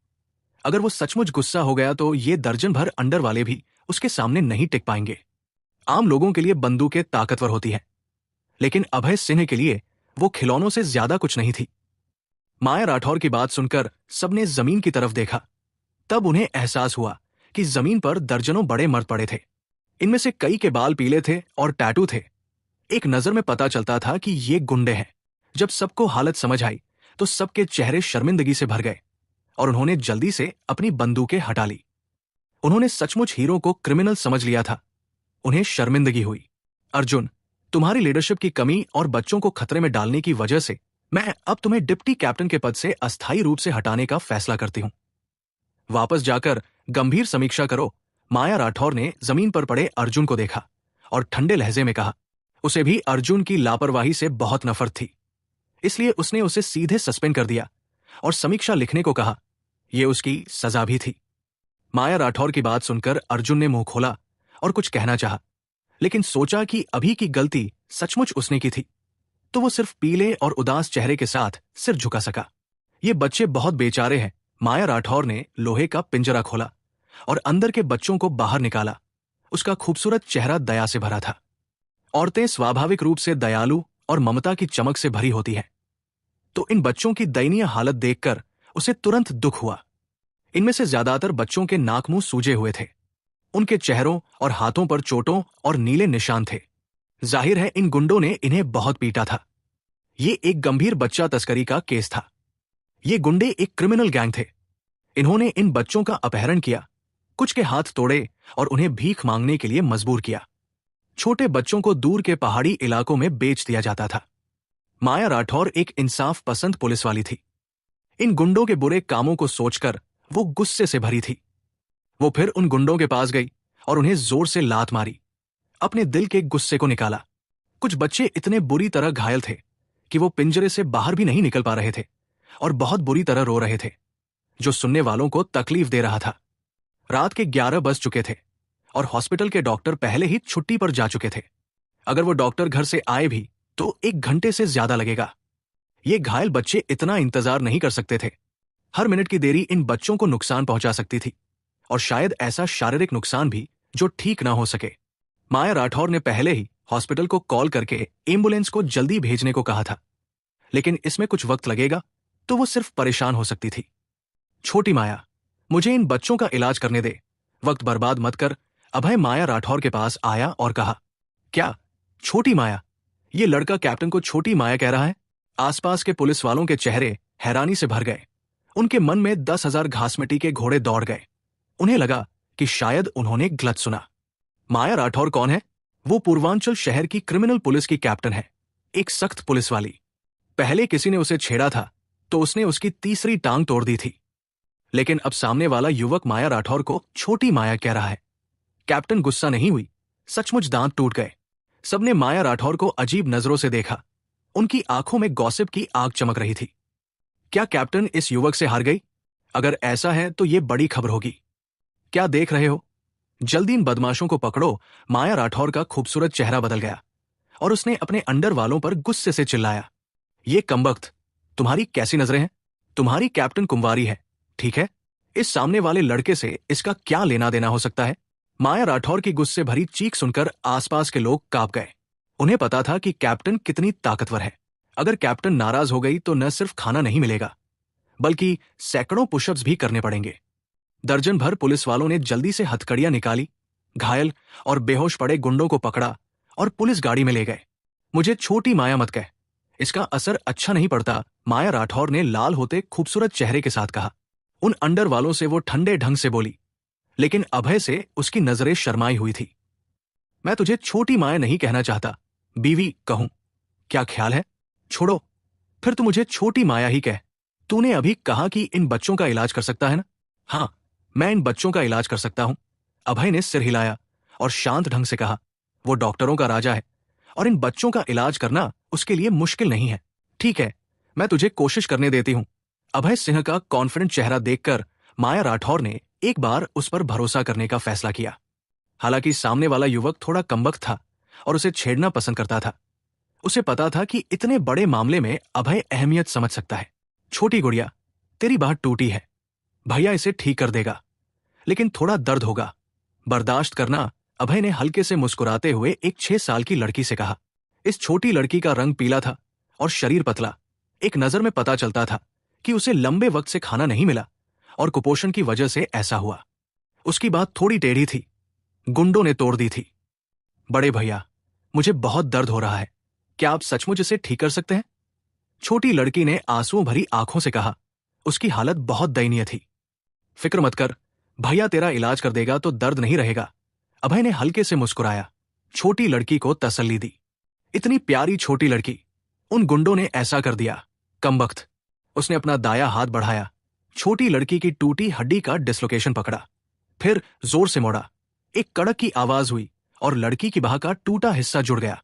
अगर वो सचमुच गुस्सा हो गया तो ये दर्जन भर अंडर वाले भी उसके सामने नहीं टिक पाएंगे। आम लोगों के लिए बंदूकें ताकतवर होती हैं, लेकिन अभय सिंह के लिए वो खिलौनों से ज्यादा कुछ नहीं थी। माया राठौर की बात सुनकर सबने जमीन की तरफ देखा। तब उन्हें एहसास हुआ कि जमीन पर दर्जनों बड़े मर्द पड़े थे। इनमें से कई के बाल पीले थे और टैटू थे। एक नजर में पता चलता था कि ये गुंडे हैं। जब सबको हालत समझ आई तो सबके चेहरे शर्मिंदगी से भर गए और उन्होंने जल्दी से अपनी बंदूकें हटा ली। उन्होंने सचमुच हीरो को क्रिमिनल समझ लिया था। उन्हें शर्मिंदगी हुई। अर्जुन, तुम्हारी लीडरशिप की कमी और बच्चों को खतरे में डालने की वजह से मैं अब तुम्हें डिप्टी कैप्टन के पद से अस्थायी रूप से हटाने का फैसला करती हूं। वापस जाकर गंभीर समीक्षा करो। माया राठौर ने जमीन पर पड़े अर्जुन को देखा और ठंडे लहजे में कहा। उसे भी अर्जुन की लापरवाही से बहुत नफरत थी, इसलिए उसने उसे सीधे सस्पेंड कर दिया और समीक्षा लिखने को कहा। यह उसकी सजा भी थी। माया राठौर की बात सुनकर अर्जुन ने मुंह खोला और कुछ कहना चाहा, लेकिन सोचा कि अभी की गलती सचमुच उसने की थी, तो वो सिर्फ पीले और उदास चेहरे के साथ सिर झुका सका। ये बच्चे बहुत बेचारे हैं। माया राठौर ने लोहे का पिंजरा खोला और अंदर के बच्चों को बाहर निकाला। उसका खूबसूरत चेहरा दया से भरा था। औरतें स्वाभाविक रूप से दयालु और ममता की चमक से भरी होती हैं, तो इन बच्चों की दयनीय हालत देखकर उसे तुरंत दुख हुआ। इनमें से ज्यादातर बच्चों के नाक मुंह सूजे हुए थे। उनके चेहरों और हाथों पर चोटों और नीले निशान थे। जाहिर है इन गुंडों ने इन्हें बहुत पीटा था। ये एक गंभीर बच्चा तस्करी का केस था। ये गुंडे एक क्रिमिनल गैंग थे। इन्होंने इन बच्चों का अपहरण किया, कुछ के हाथ तोड़े और उन्हें भीख मांगने के लिए मजबूर किया। छोटे बच्चों को दूर के पहाड़ी इलाकों में बेच दिया जाता था। माया राठौर एक इंसाफ पसंद पुलिस वाली थी। इन गुंडों के बुरे कामों को सोचकर वो गुस्से से भरी थी। वो फिर उन गुंडों के पास गई और उन्हें जोर से लात मारी। अपने दिल के गुस्से को निकाला। कुछ बच्चे इतने बुरी तरह घायल थे कि वो पिंजरे से बाहर भी नहीं निकल पा रहे थे और बहुत बुरी तरह रो रहे थे, जो सुनने वालों को तकलीफ दे रहा था। रात के 11 बज चुके थे और हॉस्पिटल के डॉक्टर पहले ही छुट्टी पर जा चुके थे। अगर वो डॉक्टर घर से आए भी तो 1 घंटे से ज्यादा लगेगा। ये घायल बच्चे इतना इंतजार नहीं कर सकते थे। हर मिनट की देरी इन बच्चों को नुकसान पहुंचा सकती थी, और शायद ऐसा शारीरिक नुकसान भी जो ठीक ना हो सके। माया राठौर ने पहले ही हॉस्पिटल को कॉल करके एम्बुलेंस को जल्दी भेजने को कहा था, लेकिन इसमें कुछ वक्त लगेगा तो वो सिर्फ परेशान हो सकती थी। छोटी माया, मुझे इन बच्चों का इलाज करने दे, वक्त बर्बाद मत कर। अभय माया राठौर के पास आया और कहा, क्या छोटी माया? ये लड़का कैप्टन को छोटी माया कह रहा है? आसपास के पुलिस वालों के चेहरे हैरानी से भर गए। उनके मन में 10,000 घास मिट्टी के घोड़े दौड़ गए। उन्हें लगा कि शायद उन्होंने गलत सुना। माया राठौर कौन है? वो पूर्वांचल शहर की क्रिमिनल पुलिस की कैप्टन है, एक सख्त पुलिस वाली। पहले किसी ने उसे छेड़ा था तो उसने उसकी तीसरी टांग तोड़ दी थी, लेकिन अब सामने वाला युवक माया राठौर को छोटी माया कह रहा है। कैप्टन गुस्सा नहीं हुई, सचमुच दांत टूट गए। सबने माया राठौर को अजीब नजरों से देखा। उनकी आंखों में गॉसिप की आग चमक रही थी। क्या कैप्टन इस युवक से हार गई? अगर ऐसा है तो ये बड़ी खबर होगी। क्या देख रहे हो? जल्दी इन बदमाशों को पकड़ो। माया राठौर का खूबसूरत चेहरा बदल गया और उसने अपने अंडर वालों पर गुस्से से चिल्लाया, ये कमबख्त, तुम्हारी कैसी नजरें हैं? तुम्हारी कैप्टन कुंवारी है, ठीक है? इस सामने वाले लड़के से इसका क्या लेना देना हो सकता है? माया राठौर की गुस्से भरी चीख सुनकर आसपास के लोग कांप गए। उन्हें पता था कि कैप्टन कितनी ताकतवर है। अगर कैप्टन नाराज हो गई तो न सिर्फ खाना नहीं मिलेगा, बल्कि सैकड़ों पुशअप्स भी करने पड़ेंगे। दर्जन भर पुलिस वालों ने जल्दी से हथकड़ियां निकाली, घायल और बेहोश पड़े गुंडों को पकड़ा और पुलिस गाड़ी में ले गए। मुझे छोटी माया मत कह, इसका असर अच्छा नहीं पड़ता, माया राठौर ने लाल होते खूबसूरत चेहरे के साथ कहा। उन अंडर वालों से वो ठंडे ढंग से बोली, लेकिन अभय से उसकी नजरें शर्माई हुई थी। मैं तुझे छोटी माया नहीं कहना चाहता, बीवी कहूं। क्या ख्याल है? छोड़ो, फिर तू मुझे छोटी माया ही कह। तूने अभी कहा कि इन बच्चों का इलाज कर सकता है ना? हाँ, मैं इन बच्चों का इलाज कर सकता हूं। अभय ने सिर हिलाया और शांत ढंग से कहा, वो डॉक्टरों का राजा है और इन बच्चों का इलाज करना उसके लिए मुश्किल नहीं है। ठीक है, मैं तुझे कोशिश करने देती हूं। अभय सिंह का कॉन्फिडेंट चेहरा देखकर माया राठौर ने एक बार उस पर भरोसा करने का फैसला किया। हालांकि सामने वाला युवक थोड़ा कमबख्त था और उसे छेड़ना पसंद करता था। उसे पता था कि इतने बड़े मामले में अभय अहमियत समझ सकता है। छोटी गुड़िया, तेरी बात टूटी है, भैया इसे ठीक कर देगा, लेकिन थोड़ा दर्द होगा, बर्दाश्त करना। अभय ने हल्के से मुस्कुराते हुए एक 6 साल की लड़की से कहा। इस छोटी लड़की का रंग पीला था और शरीर पतला। एक नजर में पता चलता था कि उसे लंबे वक्त से खाना नहीं मिला और कुपोषण की वजह से ऐसा हुआ। उसकी बात थोड़ी टेढ़ी थी, गुंडों ने तोड़ दी थी। बड़े भैया, मुझे बहुत दर्द हो रहा है, क्या आप सचमुच इसे ठीक कर सकते हैं? छोटी लड़की ने आंसुओं भरी आंखों से कहा। उसकी हालत बहुत दयनीय थी। फिक्र मत कर, भैया तेरा इलाज कर देगा तो दर्द नहीं रहेगा। अभय ने हल्के से मुस्कुराया, छोटी लड़की को तसल्ली दी। इतनी प्यारी छोटी लड़की, उन गुंडों ने ऐसा कर दिया, कमबख्त। उसने अपना दाया हाथ बढ़ाया, छोटी लड़की की टूटी हड्डी का डिसलोकेशन पकड़ा, फिर जोर से मोड़ा। एक कड़क की आवाज हुई और लड़की की बाह का टूटा हिस्सा जुड़ गया।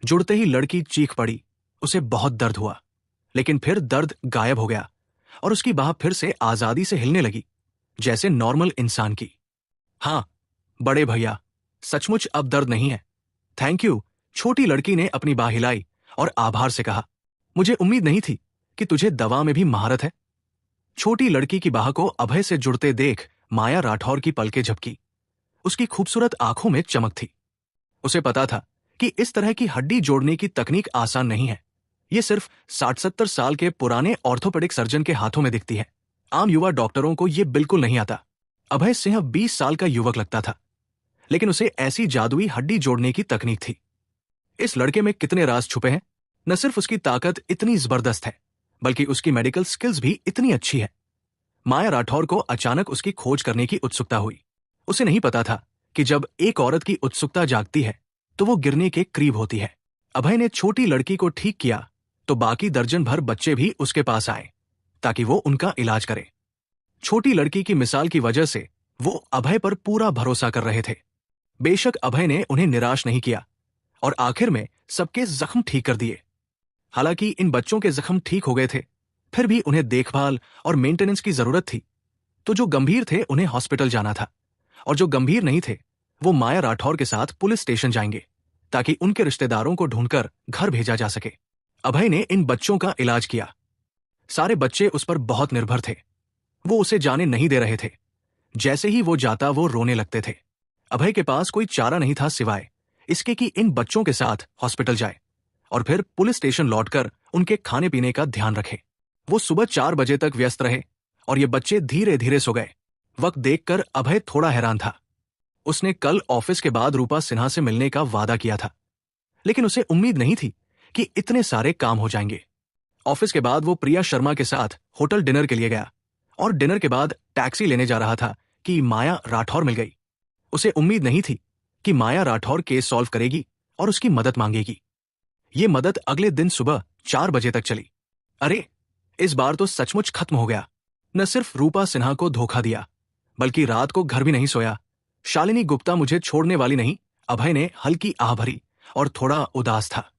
जुड़ते ही लड़की चीख पड़ी। उसे बहुत दर्द हुआ, लेकिन फिर दर्द गायब हो गया और उसकी बाह फिर से आजादी से हिलने लगी, जैसे नॉर्मल इंसान की। हाँ बड़े भैया, सचमुच अब दर्द नहीं है। Thank you. छोटी लड़की ने अपनी बाह हिलाई और आभार से कहा, मुझे उम्मीद नहीं थी कि तुझे दवा में भी महारत है। छोटी लड़की की बाह को अभय से जुड़ते देख माया राठौर की पलकें झपकी। उसकी खूबसूरत आंखों में चमक थी। उसे पता था कि इस तरह की हड्डी जोड़ने की तकनीक आसान नहीं है। ये सिर्फ 60-70 साल के पुराने ऑर्थोपेडिक सर्जन के हाथों में दिखती है। आम युवा डॉक्टरों को यह बिल्कुल नहीं आता। अभय सिंह 20 साल का युवक लगता था, लेकिन उसे ऐसी जादुई हड्डी जोड़ने की तकनीक थी। इस लड़के में कितने राज छुपे हैं। न सिर्फ उसकी ताकत इतनी जबरदस्त है, बल्कि उसकी मेडिकल स्किल्स भी इतनी अच्छी है। माया राठौर को अचानक उसकी खोज करने की उत्सुकता हुई। उसे नहीं पता था कि जब एक औरत की उत्सुकता जागती है तो वो गिरने के करीब होती है। अभय ने छोटी लड़की को ठीक किया तो बाकी दर्जन भर बच्चे भी उसके पास आए ताकि वो उनका इलाज करे। छोटी लड़की की मिसाल की वजह से वो अभय पर पूरा भरोसा कर रहे थे। बेशक अभय ने उन्हें निराश नहीं किया और आखिर में सबके जख्म ठीक कर दिए। हालांकि इन बच्चों के जख्म ठीक हो गए थे, फिर भी उन्हें देखभाल और मेंटेनेंस की जरूरत थी। तो जो गंभीर थे उन्हें हॉस्पिटल जाना था और जो गंभीर नहीं थे वो माया राठौर के साथ पुलिस स्टेशन जाएंगे ताकि उनके रिश्तेदारों को ढूंढकर घर भेजा जा सके। अभय ने इन बच्चों का इलाज किया। सारे बच्चे उस पर बहुत निर्भर थे। वो उसे जाने नहीं दे रहे थे। जैसे ही वो जाता वो रोने लगते थे। अभय के पास कोई चारा नहीं था सिवाय इसके कि इन बच्चों के साथ हॉस्पिटल जाए और फिर पुलिस स्टेशन लौटकर उनके खाने पीने का ध्यान रखे। वो सुबह 4 बजे तक व्यस्त रहे और ये बच्चे धीरे धीरे सो गए। वक्त देखकर अभय थोड़ा हैरान था। उसने कल ऑफिस के बाद रूपा सिन्हा से मिलने का वादा किया था, लेकिन उसे उम्मीद नहीं थी कि इतने सारे काम हो जाएंगे। ऑफिस के बाद वो प्रिया शर्मा के साथ होटल डिनर के लिए गया और डिनर के बाद टैक्सी लेने जा रहा था कि माया राठौर मिल गई। उसे उम्मीद नहीं थी कि माया राठौर केस सॉल्व करेगी और उसकी मदद मांगेगी। ये मदद अगले दिन सुबह 4 बजे तक चली। अरे, इस बार तो सचमुच खत्म हो गया। न सिर्फ रूपा सिन्हा को धोखा दिया, बल्कि रात को घर भी नहीं सोया। शालिनी गुप्ता मुझे छोड़ने वाली नहीं, अभय ने हल्की आह भरी और थोड़ा उदास था।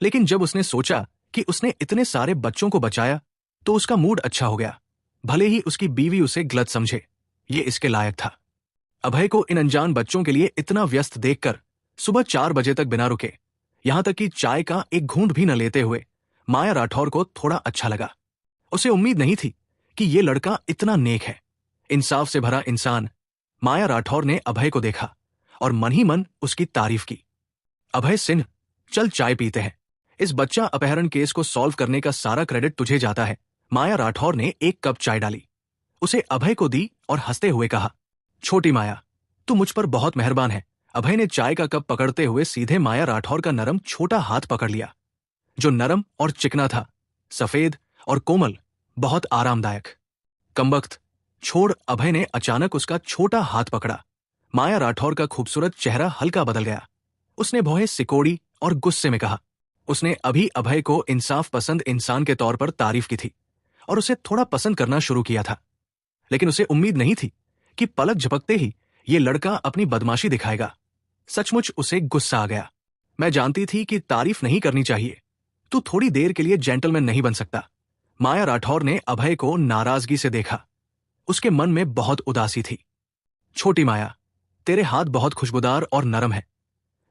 लेकिन जब उसने सोचा कि उसने इतने सारे बच्चों को बचाया तो उसका मूड अच्छा हो गया। भले ही उसकी बीवी उसे गलत समझे, ये इसके लायक था। अभय को इन अनजान बच्चों के लिए इतना व्यस्त देखकर सुबह 4 बजे तक बिना रुके, यहां तक कि चाय का एक घूंट भी न लेते हुए, माया राठौर को थोड़ा अच्छा लगा। उसे उम्मीद नहीं थी कि ये लड़का इतना नेक है, इंसाफ से भरा इंसान। माया राठौर ने अभय को देखा और मन ही मन उसकी तारीफ की। अभय सिन्हा, चल चाय पीते हैं। इस बच्चा अपहरण केस को सॉल्व करने का सारा क्रेडिट तुझे जाता है। माया राठौर ने एक कप चाय डाली, उसे अभय को दी और हंसते हुए कहा, छोटी माया, तू मुझ पर बहुत मेहरबान है। अभय ने चाय का कप पकड़ते हुए सीधे माया राठौर का नरम छोटा हाथ पकड़ लिया, जो नरम और चिकना था, सफेद और कोमल, बहुत आरामदायक। कमबख्त, छोड़। अभय ने अचानक उसका छोटा हाथ पकड़ा। माया राठौर का खूबसूरत चेहरा हल्का बदल गया। उसने भौहें सिकोड़ी और गुस्से में कहा। उसने अभी अभय को इंसाफ पसंद इंसान के तौर पर तारीफ की थी और उसे थोड़ा पसंद करना शुरू किया था, लेकिन उसे उम्मीद नहीं थी कि पलक झपकते ही ये लड़का अपनी बदमाशी दिखाएगा। सचमुच उसे गुस्सा आ गया। मैं जानती थी कि तारीफ नहीं करनी चाहिए। तू थोड़ी देर के लिए जेंटलमैन नहीं बन सकता। माया राठौर ने अभय को नाराजगी से देखा। उसके मन में बहुत उदासी थी। छोटी माया, तेरे हाथ बहुत खुशबूदार और नरम है,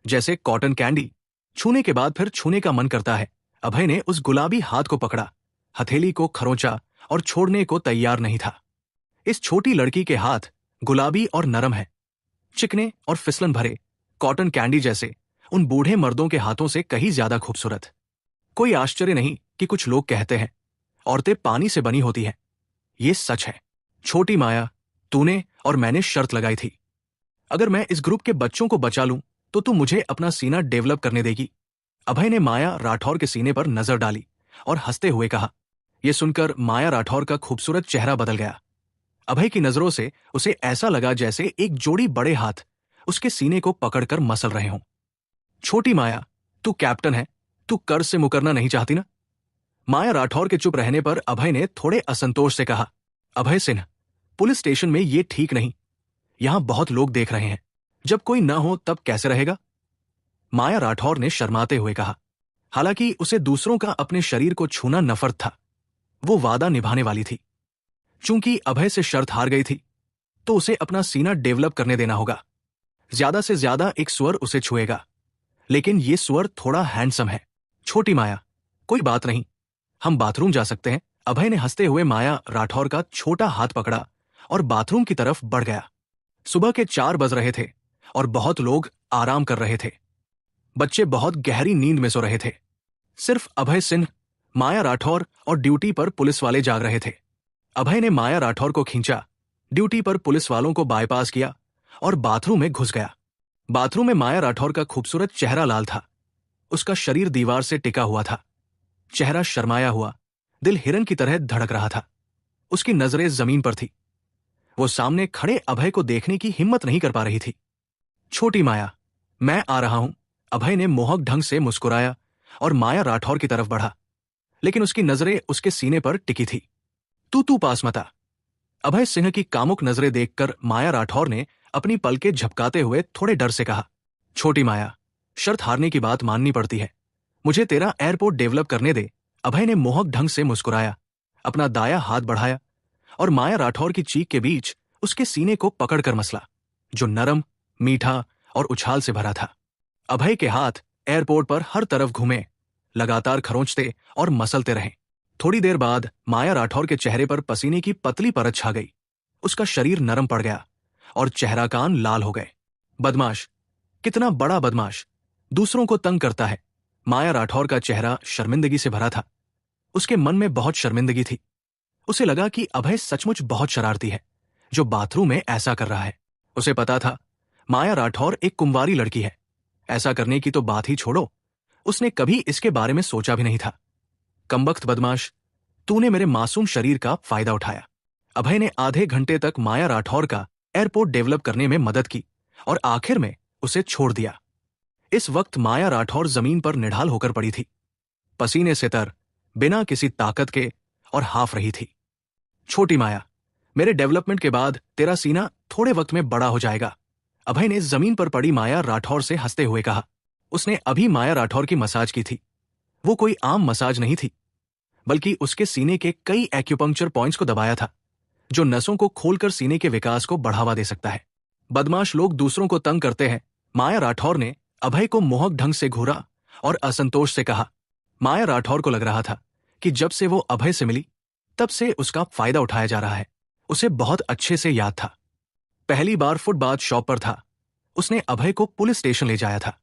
जैसे कॉटन कैंडी। छूने के बाद फिर छूने का मन करता है। अभय ने उस गुलाबी हाथ को पकड़ा, हथेली को खरोंचा और छोड़ने को तैयार नहीं था। इस छोटी लड़की के हाथ गुलाबी और नरम है, चिकने और फिसलन भरे, कॉटन कैंडी जैसे। उन बूढ़े मर्दों के हाथों से कहीं ज्यादा खूबसूरत। कोई आश्चर्य नहीं कि कुछ लोग कहते हैं औरतें पानी से बनी होती हैं। ये सच है। छोटी माया, तूने और मैंने शर्त लगाई थी, अगर मैं इस ग्रुप के बच्चों को बचा लूं तो तू मुझे अपना सीना डेवलप करने देगी। अभय ने माया राठौर के सीने पर नजर डाली और हंसते हुए कहा। यह सुनकर माया राठौर का खूबसूरत चेहरा बदल गया। अभय की नजरों से उसे ऐसा लगा जैसे एक जोड़ी बड़े हाथ उसके सीने को पकड़कर मसल रहे हों। छोटी माया, तू कैप्टन है, तू कर्ज से मुकरना नहीं चाहती ना? माया राठौर के चुप रहने पर अभय ने थोड़े असंतोष से कहा। अभय सिन्हा, पुलिस स्टेशन में ये ठीक नहीं। यहां बहुत लोग देख रहे हैं। जब कोई ना हो तब कैसे रहेगा? माया राठौर ने शर्माते हुए कहा। हालांकि उसे दूसरों का अपने शरीर को छूना नफरत था। वो वादा निभाने वाली थी। चूंकि अभय से शर्त हार गई थी तो उसे अपना सीना डेवलप करने देना होगा। ज्यादा से ज्यादा एक सुअर उसे छुएगा, लेकिन ये सुअर थोड़ा हैंडसम है। छोटी माया, कोई बात नहीं, हम बाथरूम जा सकते हैं। अभय ने हंसते हुए माया राठौर का छोटा हाथ पकड़ा और बाथरूम की तरफ बढ़ गया। सुबह के 4 बज रहे थे और बहुत लोग आराम कर रहे थे। बच्चे बहुत गहरी नींद में सो रहे थे। सिर्फ अभय सिन्हा, माया राठौर और ड्यूटी पर पुलिस वाले जाग रहे थे। अभय ने माया राठौर को खींचा, ड्यूटी पर पुलिस वालों को बाईपास किया और बाथरूम में घुस गया। बाथरूम में माया राठौर का खूबसूरत चेहरा लाल था। उसका शरीर दीवार से टिका हुआ था, चेहरा शर्माया हुआ, दिल हिरन की तरह धड़क रहा था। उसकी नजरें जमीन पर थी। वो सामने खड़े अभय को देखने की हिम्मत नहीं कर पा रही थी। छोटी माया, मैं आ रहा हूं। अभय ने मोहक ढंग से मुस्कुराया और माया राठौर की तरफ बढ़ा, लेकिन उसकी नजरें उसके सीने पर टिकी थी। तू पास मत आ। अभय सिन्हा की कामुक नजरें देखकर माया राठौर ने अपनी पलकें झपकाते हुए थोड़े डर से कहा। छोटी माया, शर्त हारने की बात माननी पड़ती है। मुझे तेरा एयरपोर्ट डेवलप करने दे। अभय ने मोहक ढंग से मुस्कुराया, अपना दाया हाथ बढ़ाया और माया राठौर की चीख के बीच उसके सीने को पकड़कर मसला, जो नरम, मीठा और उछाल से भरा था। अभय के हाथ एयरपोर्ट पर हर तरफ घूमे, लगातार खरोंचते और मसलते रहे। थोड़ी देर बाद माया राठौर के चेहरे पर पसीने की पतली परत छा गई। उसका शरीर नरम पड़ गया और चेहरा कान लाल हो गए। बदमाश, कितना बड़ा बदमाश, दूसरों को तंग करता है। माया राठौर का चेहरा शर्मिंदगी से भरा था। उसके मन में बहुत शर्मिंदगी थी। उसे लगा कि अभय सचमुच बहुत शरारती है, जो बाथरूम में ऐसा कर रहा है। उसे पता था माया राठौर एक कुंवारी लड़की है। ऐसा करने की तो बात ही छोड़ो, उसने कभी इसके बारे में सोचा भी नहीं था। कमबख्त बदमाश, तूने मेरे मासूम शरीर का फायदा उठाया। अभय ने आधे घंटे तक माया राठौर का एयरपोर्ट डेवलप करने में मदद की और आखिर में उसे छोड़ दिया। इस वक्त माया राठौर जमीन पर निढाल होकर पड़ी थी, पसीने से तर, बिना किसी ताकत के, और हाफ रही थी। छोटी माया, मेरे डेवलपमेंट के बाद तेरा सीना थोड़े वक्त में बड़ा हो जाएगा, अभय ने जमीन पर पड़ी माया राठौर से हंसते हुए कहा। उसने अभी माया राठौर की मसाज की थी। वो कोई आम मसाज नहीं थी, बल्कि उसके सीने के कई एक्यूपंक्चर पॉइंट्स को दबाया था, जो नसों को खोलकर सीने के विकास को बढ़ावा दे सकता है। बदमाश लोग दूसरों को तंग करते हैं, माया राठौर ने अभय को मोहक ढंग से घूरा और असंतोष से कहा। माया राठौर को लग रहा था कि जब से वो अभय से मिली तब से उसका फायदा उठाया जा रहा है। उसे बहुत अच्छे से याद था, पहली बार फुटबाथ शॉप पर था, उसने अभय को पुलिस स्टेशन ले जाया था,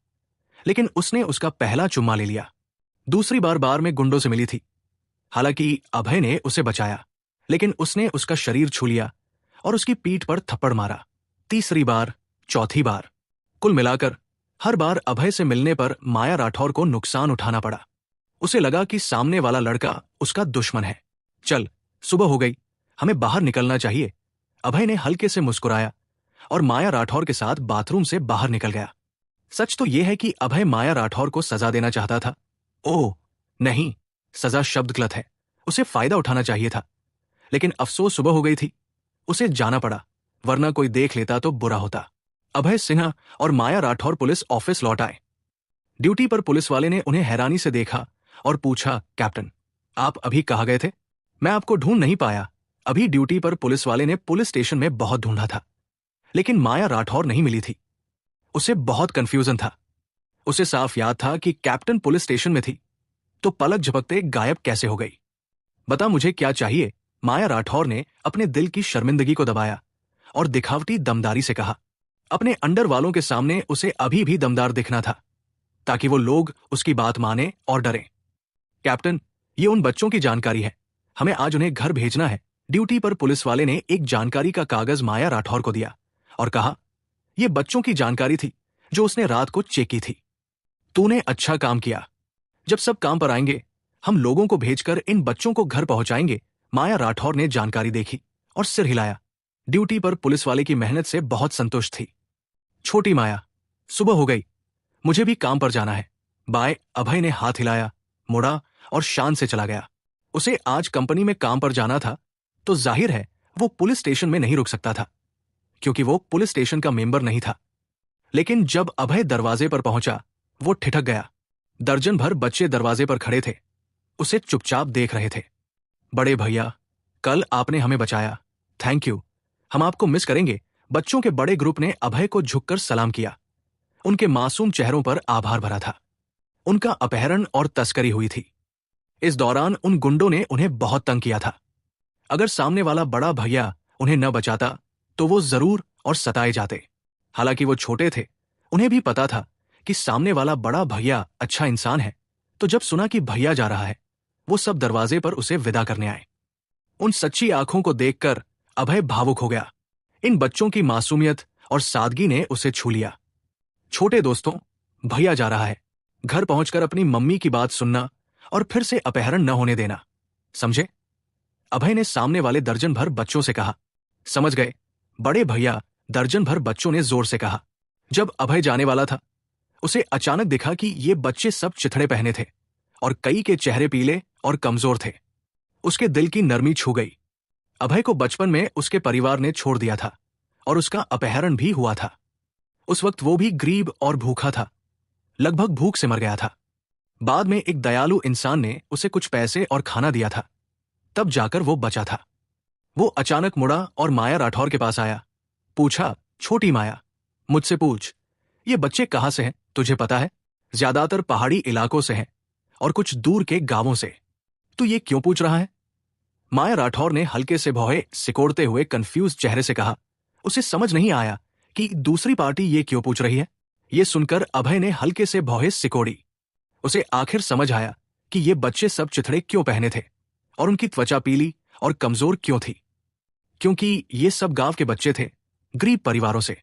लेकिन उसने उसका पहला चुम्मा ले लिया। दूसरी बार में गुंडों से मिली थी, हालांकि अभय ने उसे बचाया, लेकिन उसने उसका शरीर छू लिया और उसकी पीठ पर थप्पड़ मारा। तीसरी बार, चौथी बार, कुल मिलाकर हर बार अभय से मिलने पर माया राठौर को नुकसान उठाना पड़ा। उसे लगा कि सामने वाला लड़का उसका दुश्मन है। चल, सुबह हो गई, हमें बाहर निकलना चाहिए, अभय ने हल्के से मुस्कुराया और माया राठौर के साथ बाथरूम से बाहर निकल गया। सच तो यह है कि अभय माया राठौर को सजा देना चाहता था। ओह नहीं, सजा शब्द गलत है, उसे फायदा उठाना चाहिए था। लेकिन अफसोस सुबह हो गई थी, उसे जाना पड़ा, वरना कोई देख लेता तो बुरा होता। अभय सिन्हा और माया राठौर पुलिस ऑफिस लौट आए। ड्यूटी पर पुलिस वाले ने उन्हें हैरानी से देखा और पूछा, कैप्टन, आप अभी कहाँ गए थे? मैं आपको ढूंढ नहीं पाया। अभी ड्यूटी पर पुलिस वाले ने पुलिस स्टेशन में बहुत ढूंढा था, लेकिन माया राठौर नहीं मिली थी। उसे बहुत कंफ्यूजन था। उसे साफ याद था कि कैप्टन पुलिस स्टेशन में थी, तो पलक झपकते गायब कैसे हो गई? बता मुझे क्या चाहिए, माया राठौर ने अपने दिल की शर्मिंदगी को दबाया और दिखावटी दमदारी से कहा। अपने अंडर वालों के सामने उसे अभी भी दमदार दिखना था, ताकि वो लोग उसकी बात माने और डरें। कैप्टन, ये उन बच्चों की जानकारी है, हमें आज उन्हें घर भेजना है। ड्यूटी पर पुलिस वाले ने एक जानकारी का कागज माया राठौर को दिया और कहा, यह बच्चों की जानकारी थी जो उसने रात को चेक की थी। तूने अच्छा काम किया। जब सब काम पर आएंगे, हम लोगों को भेजकर इन बच्चों को घर पहुंचाएंगे। माया राठौर ने जानकारी देखी और सिर हिलाया। ड्यूटी पर पुलिस वाले की मेहनत से बहुत संतुष्ट थी। छोटी माया, सुबह हो गई, मुझे भी काम पर जाना है, बाय। अभय ने हाथ हिलाया, मुड़ा और शान से चला गया। उसे आज कंपनी में काम पर जाना था, तो जाहिर है वो पुलिस स्टेशन में नहीं रुक सकता था, क्योंकि वो पुलिस स्टेशन का मेंबर नहीं था। लेकिन जब अभय दरवाजे पर पहुंचा, वो ठिठक गया। दर्जन भर बच्चे दरवाजे पर खड़े थे, उसे चुपचाप देख रहे थे। बड़े भैया, कल आपने हमें बचाया, थैंक यू, हम आपको मिस करेंगे। बच्चों के बड़े ग्रुप ने अभय को झुककर सलाम किया। उनके मासूम चेहरों पर आभार भरा था। उनका अपहरण और तस्करी हुई थी। इस दौरान उन गुंडों ने उन्हें बहुत तंग किया था। अगर सामने वाला बड़ा भैया उन्हें न बचाता तो वो जरूर और सताए जाते। हालांकि वो छोटे थे, उन्हें भी पता था कि सामने वाला बड़ा भैया अच्छा इंसान है, तो जब सुना कि भैया जा रहा है, वो सब दरवाजे पर उसे विदा करने आए। उन सच्ची आंखों को देखकर अभय भावुक हो गया। इन बच्चों की मासूमियत और सादगी ने उसे छू लिया। छोटे दोस्तों, भैया जा रहा है, घर पहुंचकर अपनी मम्मी की बात सुनना और फिर से अपहरण न होने देना, समझे? अभय ने सामने वाले दर्जन भर बच्चों से कहा। समझ गए, बड़े भैया, दर्जन भर बच्चों ने जोर से कहा। जब अभय जाने वाला था, उसे अचानक दिखा कि ये बच्चे सब चिथड़े पहने थे और कई के चेहरे पीले और कमजोर थे। उसके दिल की नरमी छू गई। अभय को बचपन में उसके परिवार ने छोड़ दिया था और उसका अपहरण भी हुआ था। उस वक्त वो भी गरीब और भूखा था, लगभग भूख से मर गया था। बाद में एक दयालु इंसान ने उसे कुछ पैसे और खाना दिया था, तब जाकर वो बचा था। वो अचानक मुड़ा और माया राठौर के पास आया। पूछा, छोटी माया, मुझसे पूछ, ये बच्चे कहाँ से हैं, तुझे पता है? ज्यादातर पहाड़ी इलाकों से हैं और कुछ दूर के गांवों से। तू ये क्यों पूछ रहा है? माया राठौर ने हल्के से भौहे सिकोड़ते हुए कंफ्यूज चेहरे से कहा। उसे समझ नहीं आया कि दूसरी पार्टी ये क्यों पूछ रही है। ये सुनकर अभय ने हल्के से भौहे सिकोड़ी। उसे आखिर समझ आया कि ये बच्चे सब चिथड़े क्यों पहने थे और उनकी त्वचा पीली और कमजोर क्यों थी। क्योंकि ये सब गांव के बच्चे थे, गरीब परिवारों से।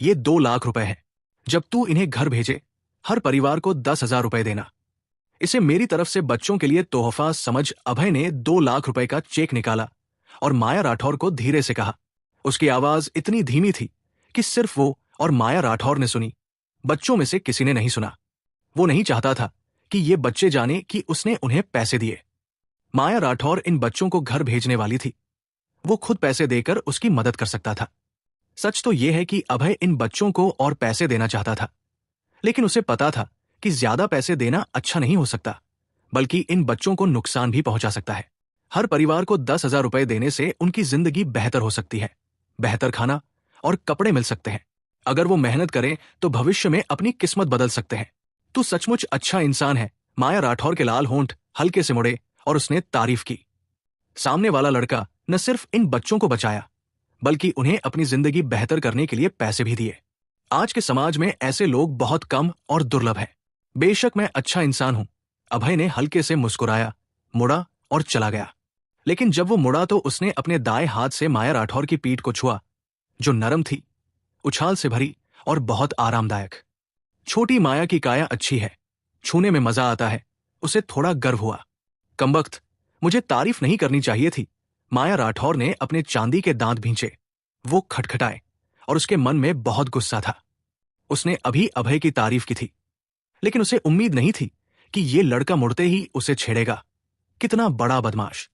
ये 2 लाख रुपए हैं। जब तू इन्हें घर भेजे, हर परिवार को 10,000 रुपए देना। इसे मेरी तरफ से बच्चों के लिए तोहफा समझ अभय ने 2 लाख रुपए का चेक निकाला और माया राठौर को धीरे से कहा। उसकी आवाज इतनी धीमी थी कि सिर्फ वो और माया राठौर ने सुनी। बच्चों में से किसी ने नहीं सुना। वो नहीं चाहता था कि ये बच्चे जाने कि उसने उन्हें पैसे दिए। माया राठौर इन बच्चों को घर भेजने वाली थी। वो खुद पैसे देकर उसकी मदद कर सकता था। सच तो यह है कि अभय इन बच्चों को और पैसे देना चाहता था, लेकिन उसे पता था कि ज्यादा पैसे देना अच्छा नहीं हो सकता, बल्कि इन बच्चों को नुकसान भी पहुंचा सकता है। हर परिवार को 10,000 रुपए देने से उनकी जिंदगी बेहतर हो सकती है। बेहतर खाना और कपड़े मिल सकते हैं। अगर वो मेहनत करें तो भविष्य में अपनी किस्मत बदल सकते हैं। तू सचमुच अच्छा इंसान है। माया राठौर के लाल होंठ हल्के से मुड़े और उसने तारीफ की। सामने वाला लड़का न सिर्फ इन बच्चों को बचाया, बल्कि उन्हें अपनी जिंदगी बेहतर करने के लिए पैसे भी दिए। आज के समाज में ऐसे लोग बहुत कम और दुर्लभ हैं। बेशक मैं अच्छा इंसान हूं, अभय ने हल्के से मुस्कुराया, मुड़ा और चला गया। लेकिन जब वो मुड़ा तो उसने अपने दाएं हाथ से माया राठौर की पीठ को छुआ, जो नरम थी, उछाल से भरी और बहुत आरामदायक। छोटी माया की काया अच्छी है, छूने में मजा आता है। उसे थोड़ा गर्व हुआ। कमबख्त, मुझे तारीफ नहीं करनी चाहिए थी। माया राठौर ने अपने चांदी के दांत भींचे। वो खटखटाए और उसके मन में बहुत गुस्सा था। उसने अभी अभय की तारीफ की थी, लेकिन उसे उम्मीद नहीं थी कि ये लड़का मुड़ते ही उसे छेड़ेगा। कितना बड़ा बदमाश।